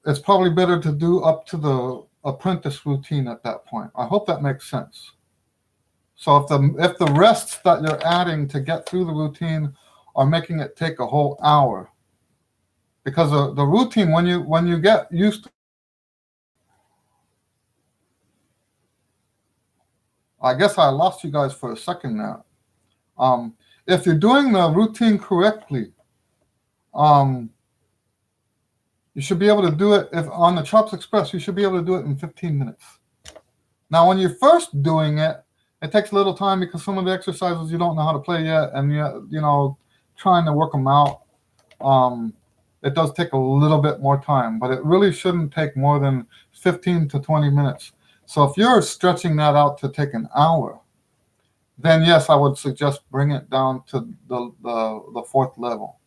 it's probably better to do up to the apprentice routine at that point. I hope that makes sense. So if the rests that you're adding to get through the routine are making it take a whole hour, because the routine, when you get used to, I guess I lost you guys for a second now. If you're doing the routine correctly, you should be able to do it. If on the Chops Express, you should be able to do it in 15 minutes. Now, when you're first doing it, it takes a little time because some of the exercises you don't know how to play yet, and trying to work them out, it does take a little bit more time, but it really shouldn't take more than 15 to 20 minutes. So if you're stretching that out to take an hour, then yes, I would suggest bring it down to the fourth level.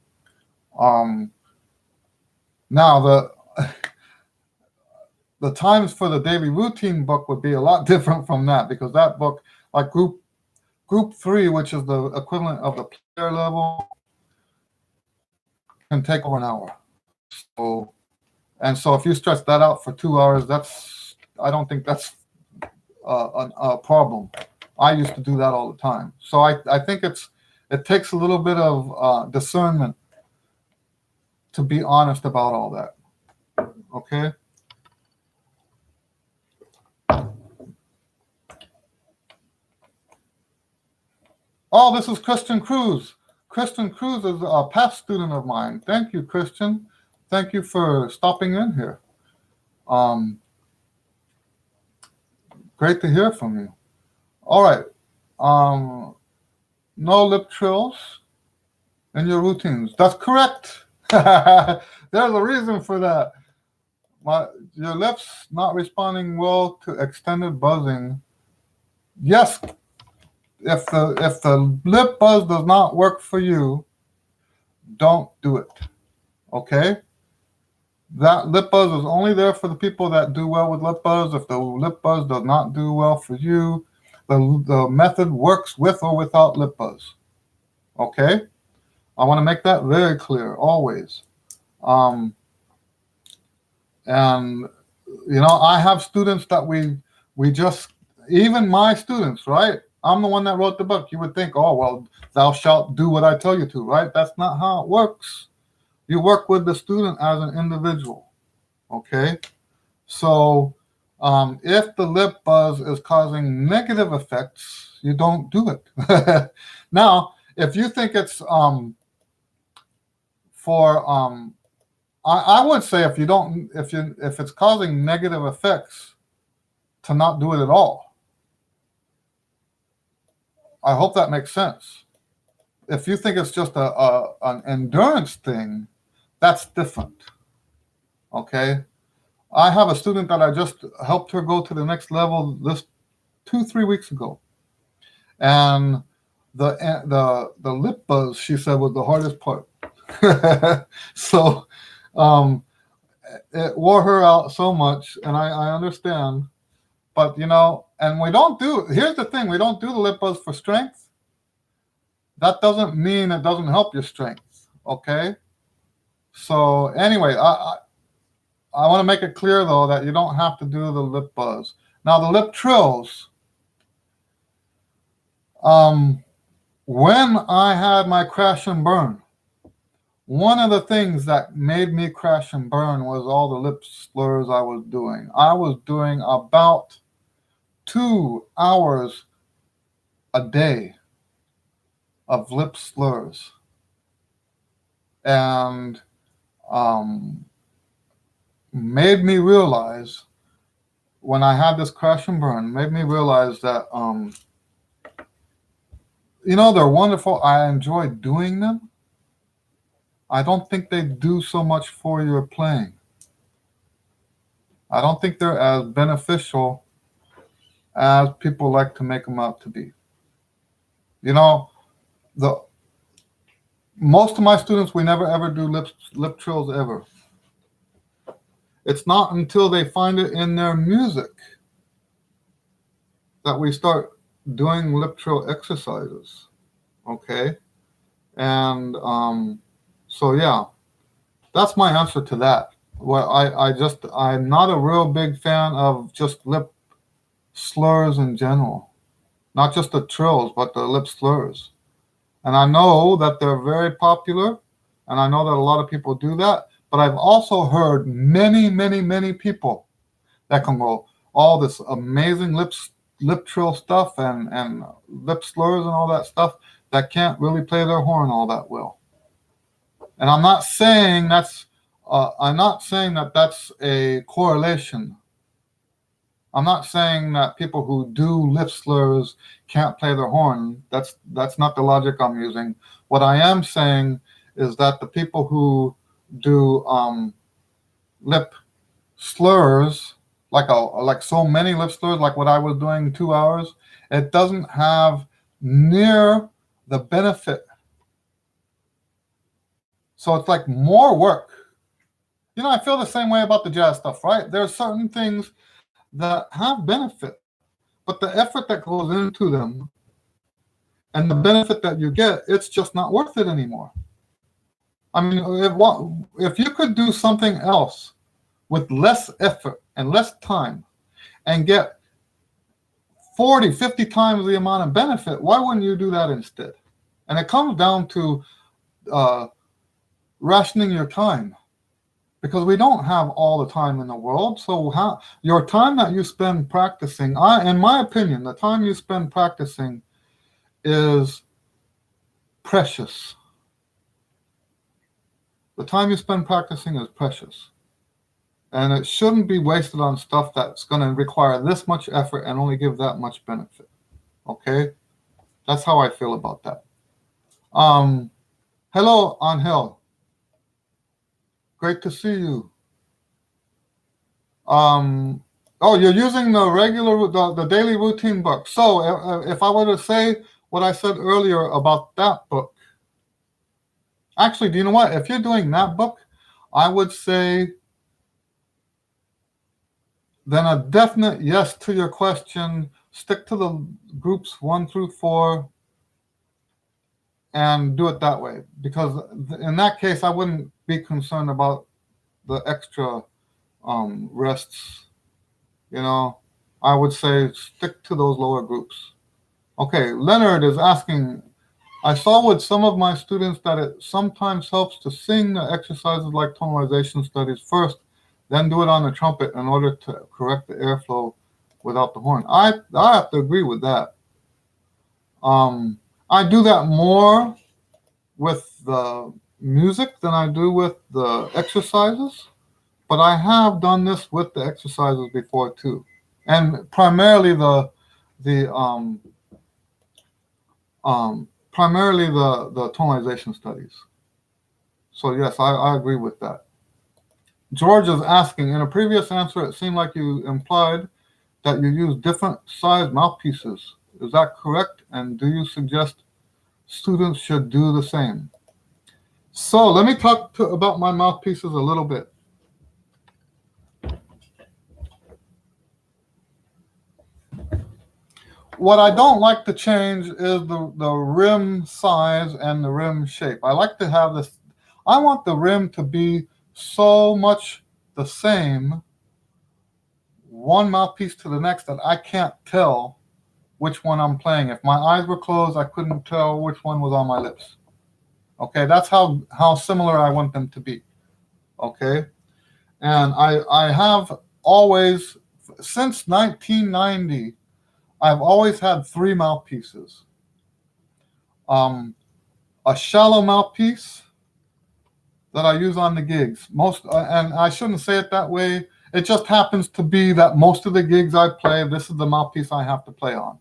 Now the times for the daily routine book would be a lot different from that, because that book, like group 3, which is the equivalent of the player level, can take over an hour. So if you stretch that out for 2 hours, I don't think that's a problem. I used to do that all the time. So I think it takes a little bit of discernment to be honest about all that. Okay. Oh, this is Christian Cruz. Christian Cruz is a past student of mine. Thank you, Christian. Thank you for stopping in here. Great to hear from you. All right. No lip trills in your routines. That's correct. There's a reason for that. Your lips not responding well to extended buzzing. Yes. If the lip buzz does not work for you, don't do it. Okay? That lip buzz is only there for the people that do well with lip buzz. If the lip buzz does not do well for you, the method works with or without lip buzz. Okay? I want to make that very clear, always. And, I have students that we just, even my students, right? I'm the one that wrote the book. You would think, oh, well, thou shalt do what I tell you to, right? That's not how it works. You work with the student as an individual, okay? So If the lip buzz is causing negative effects, you don't do it. Now, if you think it's for I would say if it's causing negative effects, to not do it at all. I hope that makes sense. If you think it's just an endurance thing, that's different. Okay. I have a student that I just helped her go to the next level this 2-3 weeks ago, and the lip buzz, she said, was the hardest part. So it wore her out so much, and I understand. But and here's the thing: we don't do the lip buzz for strength. That doesn't mean it doesn't help your strength. Okay. So anyway, I want to make it clear though that you don't have to do the lip buzz. Now the lip trills. When I had my crash and burn, one of the things that made me crash and burn was all the lip slurs I was doing. I was doing about 2 hours a day of lip slurs. And made me realize, when I had this crash and burn, made me realize that, they're wonderful. I enjoy doing them. I don't think they do so much for your playing. I don't think they're as beneficial as people like to make them out to be. Most of my students, we never ever do lip trills ever. It's not until they find it in their music that we start doing lip trill exercises. Okay? And so yeah, that's my answer to that. Well, I'm not a real big fan of just lip slurs in general. Not just the trills, but the lip slurs. And I know that they're very popular, and I know that a lot of people do that, but I've also heard many, many, many people that can go all this amazing lip trill stuff and lip slurs and all that stuff that can't really play their horn all that well. And I'm not saying that's a correlation. I'm not saying that people who do lip slurs can't play their horn. That's not the logic I'm using. What I am saying is that the people who do lip slurs, like so many lip slurs, like what I was doing 2 hours, it doesn't have near the benefit. So it's like more work. I feel the same way about the jazz stuff, right? There are certain things that have benefit, but the effort that goes into them and the benefit that you get, it's just not worth it anymore. I mean, if you could do something else with less effort and less time and get 40, 50 times the amount of benefit, why wouldn't you do that instead? And it comes down to rationing your time. Because we don't have all the time in the world. So your time that you spend practicing, in my opinion, the time you spend practicing is precious. The time you spend practicing is precious. And it shouldn't be wasted on stuff that's going to require this much effort and only give that much benefit. Okay? That's how I feel about that. Hello, Angel. Great to see you. You're using the daily routine book. So if I were to say what I said earlier about that book, actually, do you know what? If you're doing that book, I would say then a definite yes to your question. Stick to the groups 1 through 4 and do it that way. Because in that case, I wouldn't be concerned about the extra rests. I would say stick to those lower groups. Okay, Leonard is asking, I saw with some of my students that it sometimes helps to sing the exercises like tonalization studies first, then do it on the trumpet in order to correct the airflow without the horn. I have to agree with that. I do that more with the music than I do with the exercises, but I have done this with the exercises before too, and primarily the the tonalization studies. So yes, I agree with that. George is asking, in a previous answer, it seemed like you implied that you use different size mouthpieces. Is that correct? And do you suggest students should do the same? So let me talk about my mouthpieces a little bit. What I don't like to change is the rim size and the rim shape. I like to have this, I want the rim to be so much the same, one mouthpiece to the next, that I can't tell which one I'm playing. If my eyes were closed, I couldn't tell which one was on my lips. Okay, that's how similar I want them to be. Okay, and I have always, since 1990, I've always had three mouthpieces. A shallow mouthpiece that I use on the gigs. And I shouldn't say it that way. It just happens to be that most of the gigs I play, this is the mouthpiece I have to play on.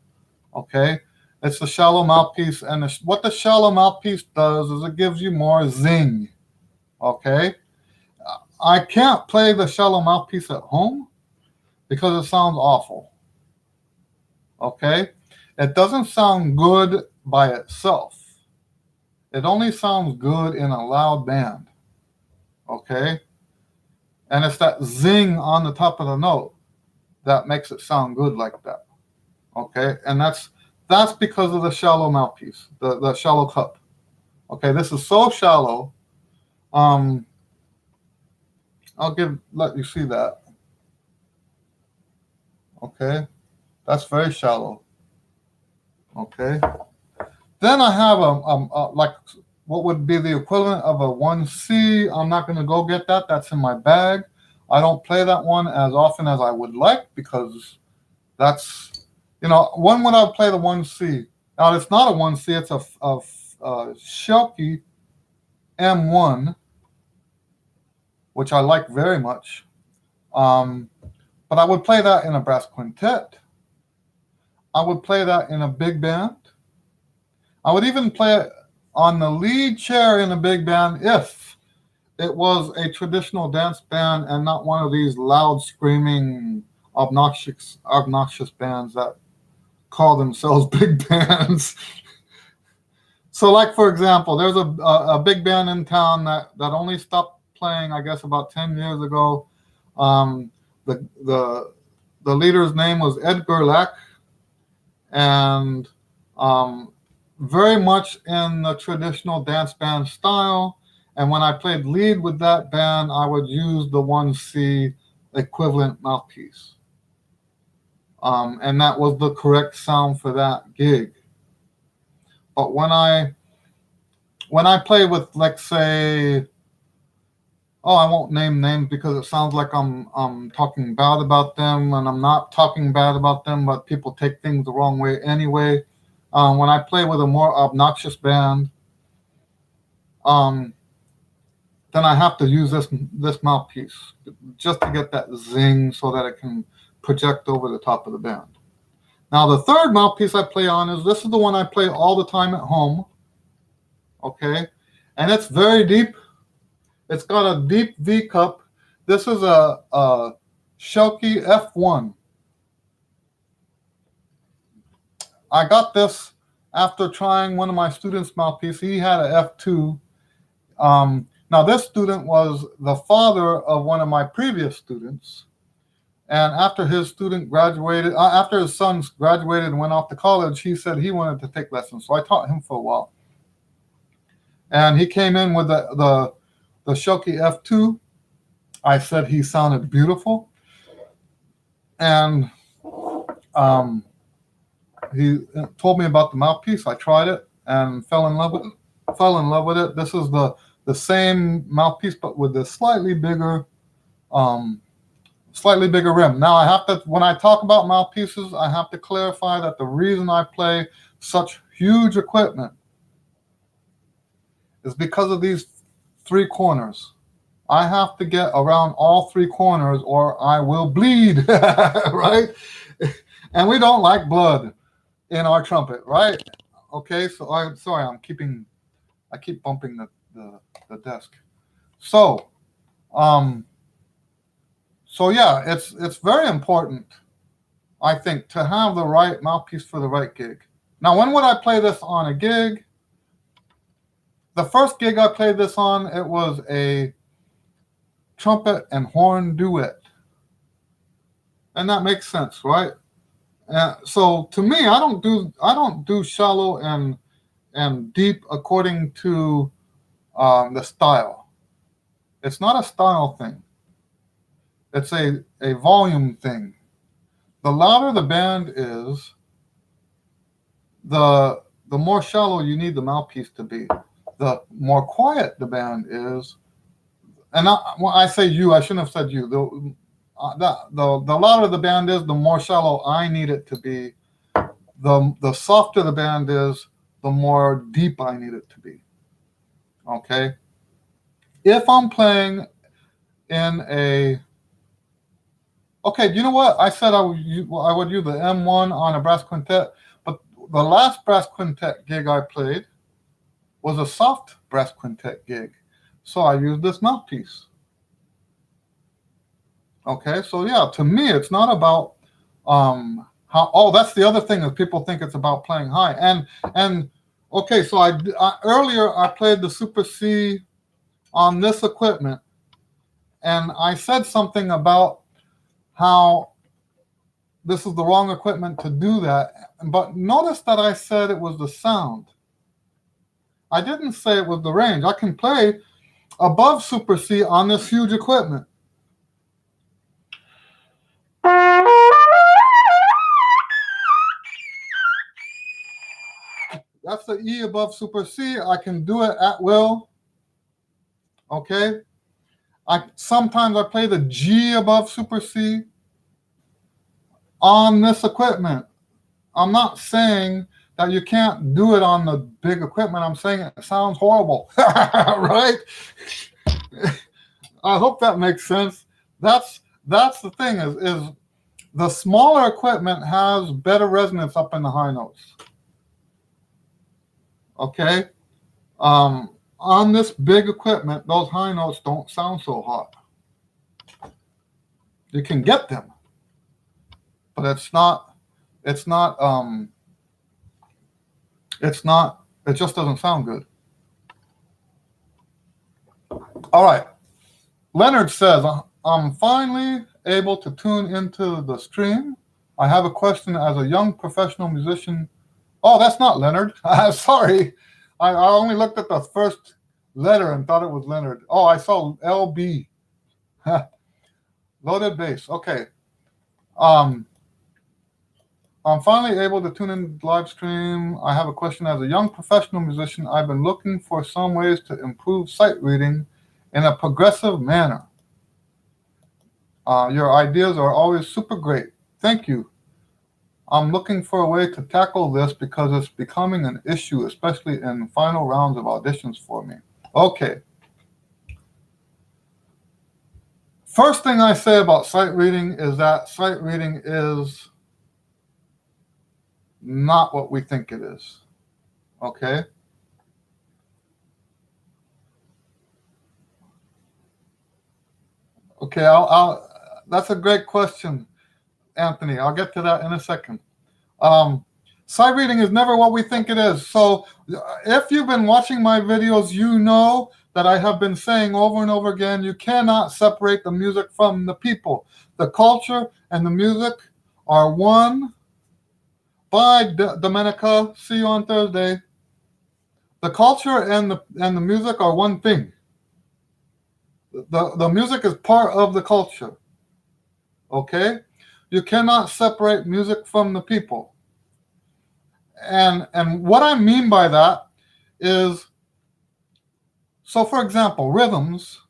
Okay, it's the shallow mouthpiece, and what the shallow mouthpiece does is it gives you more zing. Okay, I can't play the shallow mouthpiece at home because it sounds awful. Okay, it doesn't sound good by itself. It only sounds good in a loud band. Okay, and it's that zing on the top of the note that makes it sound good like that. Okay, and that's because of the shallow mouthpiece, the shallow cup. Okay, this is so shallow. I'll let you see that. Okay, that's very shallow. Okay, then I have a like what would be the equivalent of a 1C. I'm not going to go get that. That's in my bag. I don't play that one as often as I would like because that's, when would I play the 1C? Now, it's not a 1C. It's a Shelky M1, which I like very much. But I would play that in a brass quintet. I would play that in a big band. I would even play it on the lead chair in a big band if it was a traditional dance band and not one of these loud, screaming, obnoxious bands that call themselves big bands. So, like, for example, there's a big band in town that only stopped playing, I guess, about 10 years ago. The leader's name was Edgar Lack, and very much in the traditional dance band style. And when I played lead with that band, I would use the 1C equivalent mouthpiece. And that was the correct sound for that gig. But when I play with, like, say, I won't name names because it sounds like I'm talking bad about them, and I'm not talking bad about them, but people take things the wrong way anyway. When I play with a more obnoxious band, then I have to use this mouthpiece just to get that zing so that it can project over the top of the band. Now, the third mouthpiece I play on this is the one I play all the time at home. Okay, and it's very deep. It's got a deep V cup. This is a Shelky F1. I got this after trying one of my students' mouthpiece. He had an F2. Now, this student was the father of one of my previous students. And after his sons graduated and went off to college, he said he wanted to take lessons. So I taught him for a while. And he came in with the Shelky F2. I said he sounded beautiful. And he told me about the mouthpiece. I tried it and fell in love with it. This is the same mouthpiece, but with the slightly bigger slightly bigger rim. Now I have to, when I talk about mouthpieces, I have to clarify that the reason I play such huge equipment is because of these 3 corners. I have to get around all 3 corners or I will bleed, right? And we don't like blood in our trumpet, right? Okay, so I'm sorry, I keep bumping the desk. So, so yeah, it's very important, I think, to have the right mouthpiece for the right gig. Now, when would I play this on a gig? The first gig I played this on, it was a trumpet and horn duet. And that makes sense, right? So to me, I don't do shallow and deep according to the style. It's not a style thing. It's a volume thing. The louder the band is, the more shallow you need the mouthpiece to be. The more quiet the band is, and when I say you, I shouldn't have said you. The louder the band is, the more shallow I need it to be. The softer the band is, the more deep I need it to be. Okay? If I'm playing in a... Okay, you know what? I said I would use the M1 on a brass quintet, but the last brass quintet gig I played was a soft brass quintet gig. So I used this mouthpiece. Okay, so yeah, to me, it's not about that's the other thing, is people think it's about playing high. And okay, so earlier I played the Super C on this equipment, and I said something about how this is the wrong equipment to do that. But notice that I said it was the sound. I didn't say it was the range. I can play above Super C on this huge equipment. That's the E above Super C. I can do it at will. Okay. Sometimes I play the G above Super C on this equipment. I'm not saying that you can't do it on the big equipment. I'm saying it sounds horrible, right? I hope that makes sense. That's the thing, is the smaller equipment has better resonance up in the high notes. Okay? On this big equipment, those high notes don't sound so hot. You can get them, but it just doesn't sound good. All right. Leonard says, I'm finally able to tune into the stream. I have a question as a young professional musician. Oh, that's not Leonard. Sorry. I only looked at the first letter and thought it was Leonard. Oh, I saw LB. Loaded bass. Okay. I'm finally able to tune in the live stream. I have a question as a young professional musician. I've been looking for some ways to improve sight reading in a progressive manner. Your ideas are always super great. Thank you. I'm looking for a way to tackle this because it's becoming an issue, especially in final rounds of auditions for me. Okay. First thing I say about sight reading is that sight reading is not what we think it is. Okay? Okay, that's a great question, Anthony. I'll get to that in a second. Sight reading is never what we think it is. So if you've been watching my videos, you know that I have been saying over and over again, you cannot separate the music from the people. The culture and the music are one. Bye, Domenica. See you on Thursday. The culture and the music are one thing. The music is part of the culture. Okay? You cannot separate music from the people. And what I mean by that is, so for example, rhythms.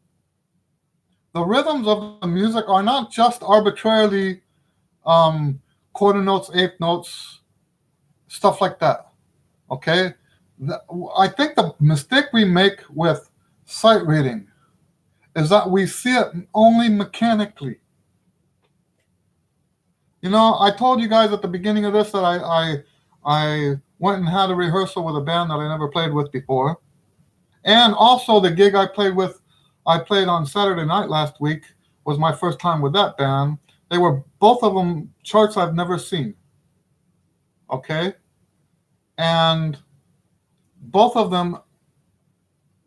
the rhythms of the music are not just arbitrarily quarter notes, eighth notes, stuff like that. Okay? I think the mistake we make with sight reading is that we see it only mechanically. You know, I told you guys at the beginning of this that I went and had a rehearsal with a band that I never played with before. And also the gig I played on Saturday night last week was my first time with that band. They were both of them charts I've never seen. Okay? And both of them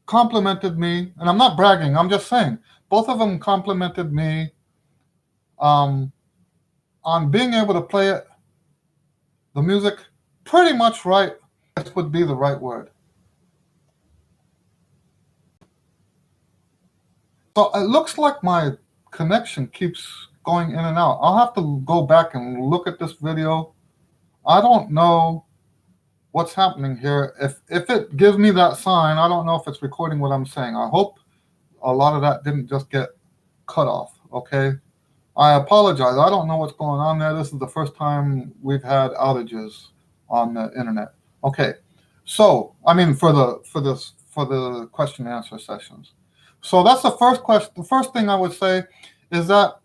complimented me, and I'm not bragging, I'm just saying, both of them complimented me on being able to play it, the music, pretty much right. This would be the right word. So it looks like my connection keeps going in and out. I'll have to go back and look at this video. I don't know what's happening here. If it gives me that sign, I don't know if it's recording what I'm saying. I hope a lot of that didn't just get cut off, okay? I apologize. I don't know what's going on there. This is the first time we've had outages on the internet. Okay. So, I mean for the question and answer sessions. So that's the first question. The first thing I would say is that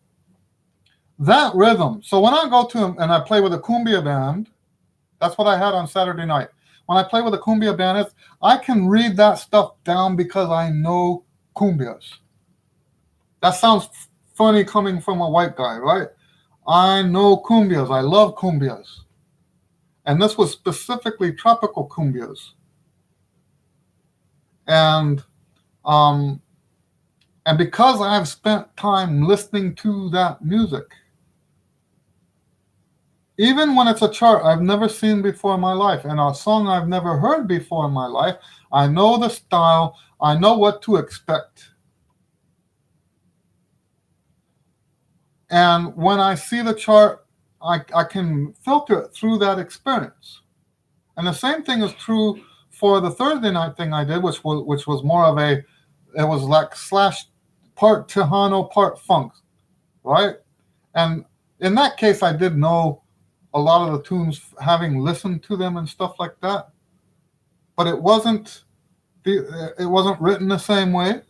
rhythm. So when I go to and I play with a cumbia band, that's what I had on Saturday night. When I play with a cumbia band, I can read that stuff down because I know cumbias. That sounds funny coming from a white guy, right? I know cumbias. I love cumbias. And this was specifically tropical cumbias. And because I've spent time listening to that music, even when it's a chart I've never seen before in my life and a song I've never heard before in my life, I know the style, I know what to expect. And when I see the chart, I can filter it through that experience. And the same thing is true for the Thursday night thing I did, which was more of it was like slash part Tejano, part funk, right? And in that case, I did know a lot of the tunes, having listened to them and stuff like that. But it wasn't written the same way.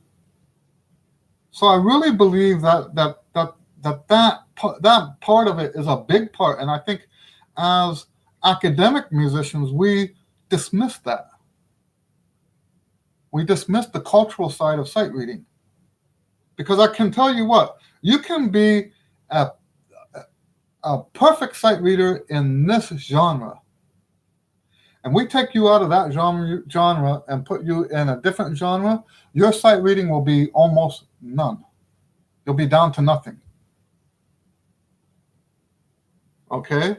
So I really believe that part of it is a big part, and I think as academic musicians we dismiss that. We dismiss the cultural side of sight reading, because I can tell you what, you can be a perfect sight reader in this genre, and we take you out of that genre and put you in a different genre, your sight reading will be almost none. You'll be down to nothing. Okay?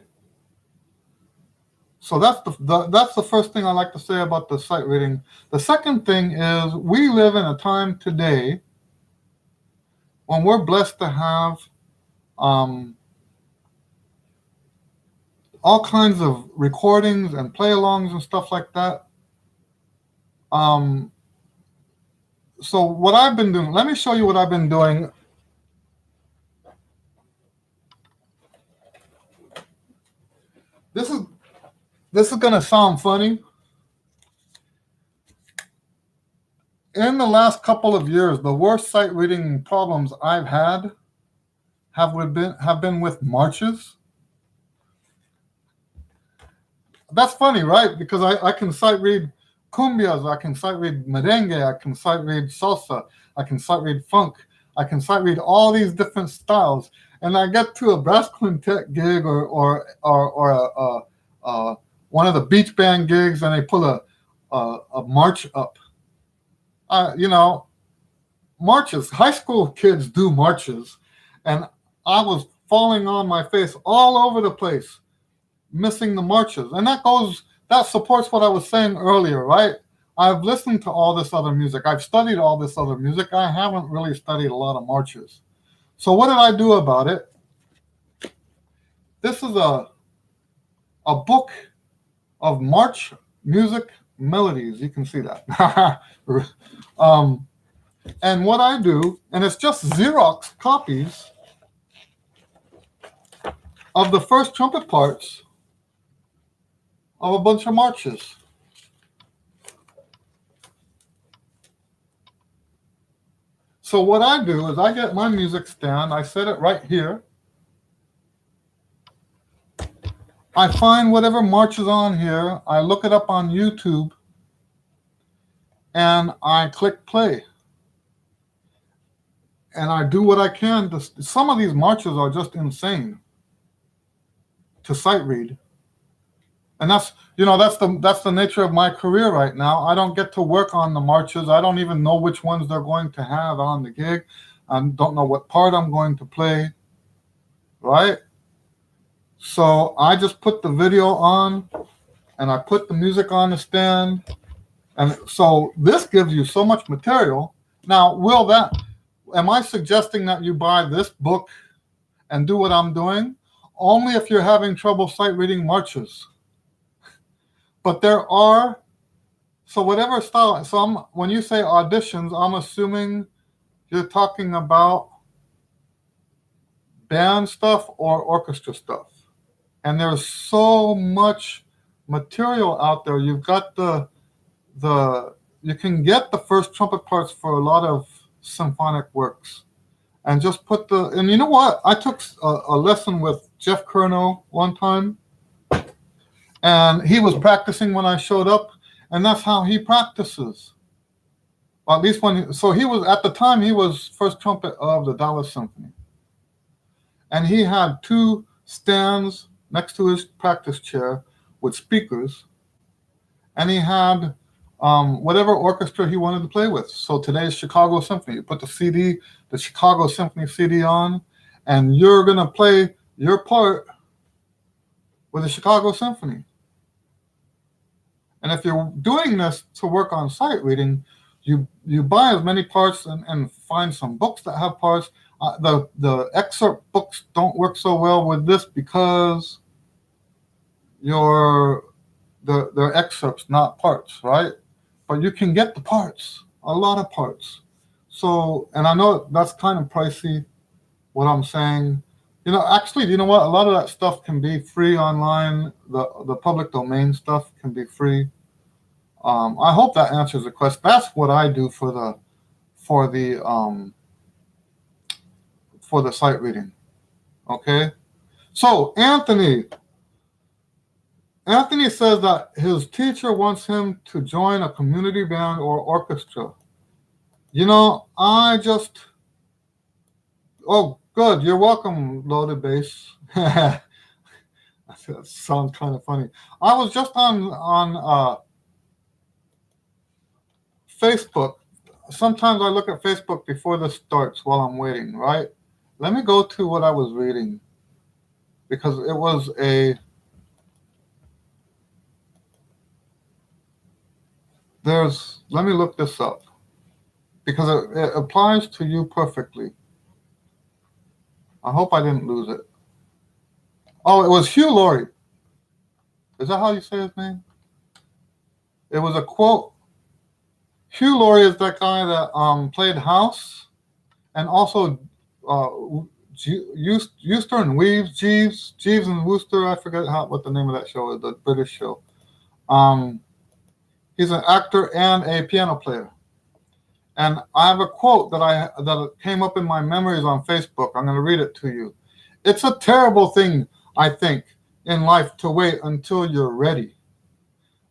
So that's the first thing I like to say about the sight reading. The second thing is we live in a time today when we're blessed to have all kinds of recordings and play-alongs and stuff like that. So what I've been doing, let me show you what I've been doing. This is going to sound funny. In the last couple of years, the worst sight reading problems I've had have been with marches. That's funny, right? Because I can sight read cumbias, I can sight read merengue, I can sight read salsa, I can sight read funk, I can sight read all these different styles, and I get to a brass quintet gig or one of the beach band gigs, and they pull a march up. Marches. High school kids do marches, and I was falling on my face all over the place, missing the marches. And that supports what I was saying earlier, right? I've listened to all this other music. I've studied all this other music. I haven't really studied a lot of marches. So what did I do about it? This is a book of march music melodies. You can see that. And what I do, and it's just Xerox copies of the first trumpet parts of a bunch of marches. So what I do is I get my music stand, I set it right here. I find whatever march is on here, I look it up on YouTube, and I click play. And I do what I can. Some of these marches are just insane to sight read. And that's the nature of my career right now. I don't get to work on the marches. I don't even know which ones they're going to have on the gig. I don't know what part I'm going to play, right? So I just put the video on, and I put the music on the stand, and so this gives you so much material. Now, am I suggesting that you buy this book and do what I'm doing? Only if you're having trouble sight reading marches. But there are, so whatever style, when you say auditions, I'm assuming you're talking about band stuff or orchestra stuff. And there's so much material out there. You've got you can get the first trumpet parts for a lot of symphonic works. And just and you know what? I took a lesson with Jeff Curnow one time, and he was practicing when I showed up, and that's how he practices. Well, at least at the time, he was first trumpet of the Dallas Symphony. And he had 2 stands next to his practice chair with speakers, and he had whatever orchestra he wanted to play with. So today's Chicago Symphony, you put the Chicago Symphony CD on, and you're going to play your part with the Chicago Symphony. And if you're doing this to work on sight reading, you buy as many parts and find some books that have parts. The excerpt books don't work so well with this because they're excerpts, not parts, right? But you can get the parts, a lot of parts. So, and I know that's kind of pricey, what I'm saying. Actually, you know what? A lot of that stuff can be free online. The public domain stuff can be free. I hope that answers the question. That's what I do for the sight reading. Okay. So Anthony says that his teacher wants him to join a community band or orchestra. Oh, good. You're welcome, Loaded Bass. That sounds kind of funny. I was just on Facebook. Sometimes I look at Facebook before this starts while I'm waiting, right? Let me go to what I was reading, because it was let me look this up, because it applies to you perfectly. I hope I didn't lose it. Oh, it was Hugh Laurie. Is that how you say his name? It was a quote. Hugh Laurie is that guy that played House, and also Euster and Jeeves and Wooster. I forget what the name of that show is, the British show. He's an actor and a piano player. And I have a quote that came up in my memories on Facebook. I'm going to read it to you. It's a terrible thing, I think, in life to wait until you're ready.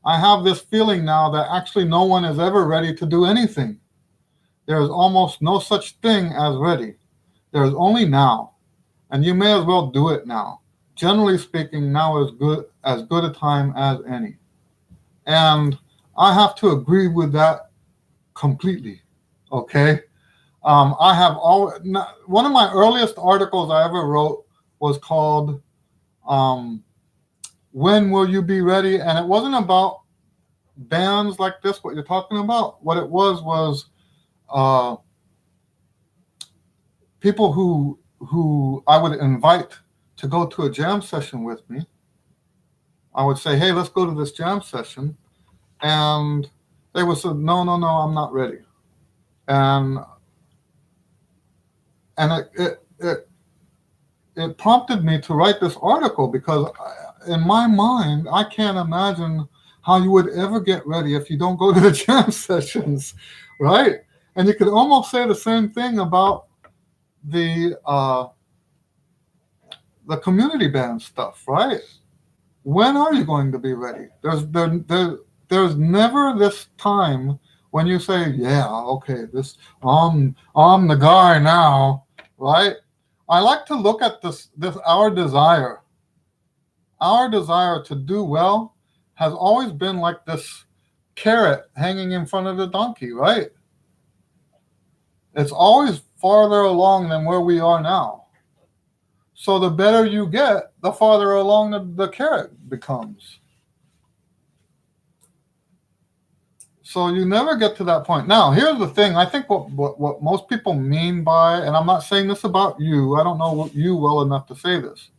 I have this feeling now that actually no one is ever ready to do anything. There is almost no such thing as ready. There is only now, and you may as well do it now. Generally speaking, now is as good a time as any. And I have to agree with that completely. Okay. One of my earliest articles I ever wrote was called When Will You Be Ready? And it wasn't about bands like this, what you're talking about. What it was people who I would invite to go to a jam session with me. I would say, hey, let's go to this jam session. And they would say, no, I'm not ready. and it prompted me to write this article because in my mind, I can't imagine how you would ever get ready if you don't go to the jam sessions, right? And you could almost say the same thing about the uh, the community band stuff, right? When are you going to be ready? There's never this time when you say, yeah, okay, this I'm the guy now, right? I like to look at this our desire to do well has always been like this carrot hanging in front of the donkey, right? It's always farther along than where we are now. So the better you get, the farther along the carrot becomes. So you never get to that point. Now, here's the thing. I think what most people mean by, and I'm not saying this about you, I don't know you well enough to say this,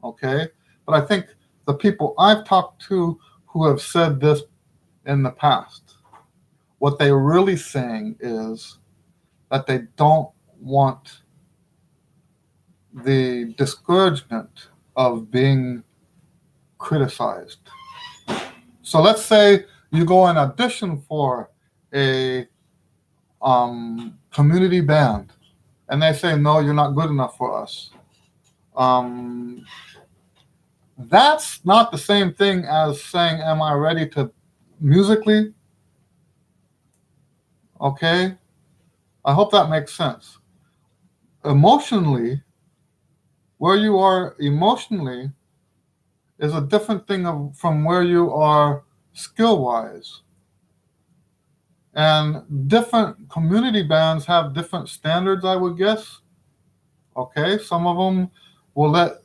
okay? But I think the people I've talked to who have said this in the past, what they're really saying is that they don't want the discouragement of being criticized. So let's say you go and audition for a community band, and they say, no, you're not good enough for us. Um, that's not the same thing as saying, am I ready to musically? Okay. I hope that makes sense. Emotionally, where you are emotionally is a different thing from where you are skill wise. And different community bands have different standards, I would guess. Okay. Some of them will let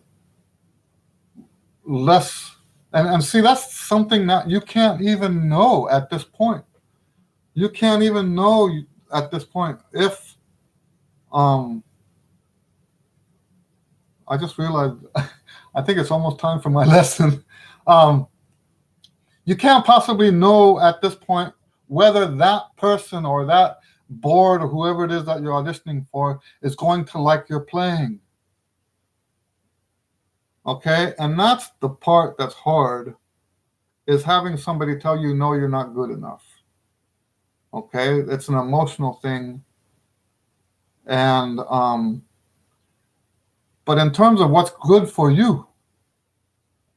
less, and see, that's something that you can't even know at this point. You can't even know at this point if, um, I just realized, I think it's almost time for my lesson. Um, you can't possibly know at this point whether that person or that board or whoever it is that you're auditioning for is going to like your playing. Okay, and that's the part that's hard, is having somebody tell you, no, you're not good enough. Okay, it's an emotional thing. And but in terms of what's good for you,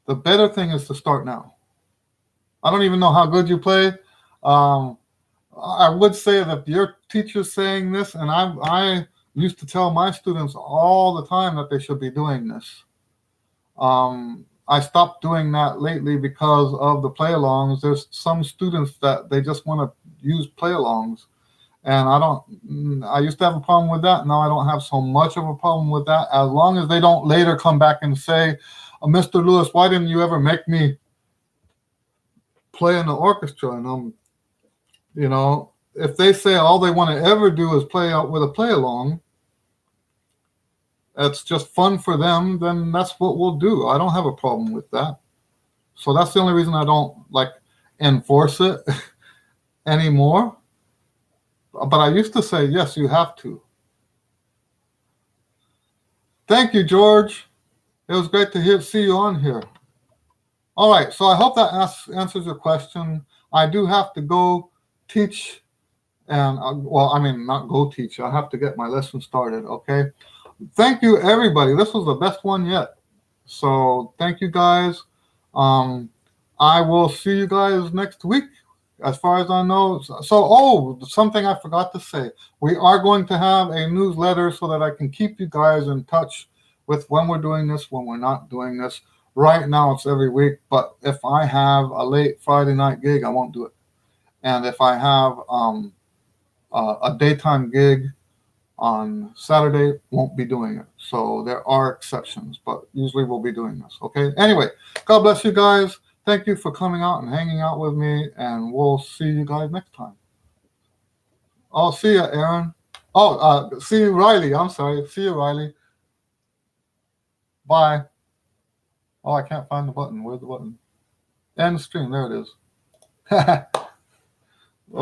the better thing is to start now. I don't even know how good you play. um, I would say that if your teacher's saying this, and I used to tell my students all the time that they should be doing this. I stopped doing that lately because of the play-alongs. There's some students that they just want to use play-alongs, and I don't. I used to have a problem with that. Now I don't have so much of a problem with that, as long as they don't later come back and say, "Mr. Lewis, why didn't you ever make me play in the orchestra?" And if they say all they want to ever do is play out with a play-along, it's just fun for them, then that's what we'll do. I don't have a problem with that. So that's the only reason I don't like enforce it anymore. But I used to say, yes, you have to. Thank you, George. It was great to see you on here. All right, so I hope that answers your question. I do have to go teach, and well, I mean, not go teach. I have to get my lesson started. Okay. Thank you, everybody. This was the best one yet. So thank you, guys. I will see you guys next week, as far as I know. Something I forgot to say. We are going to have a newsletter so that I can keep you guys in touch with when we're doing this, when we're not doing this. Right now, it's every week, but if I have a late Friday night gig, I won't do it. And if I have a daytime gig on Saturday, won't be doing it. So there are exceptions, but usually we'll be doing this. Okay. Anyway, God bless you guys. Thank you for coming out and hanging out with me, and we'll see you guys next time. Oh, see ya, Aaron. Oh, see you, Riley. I'm sorry. See you, Riley. Bye. Oh, I can't find the button. Where's the button? End stream. There it is.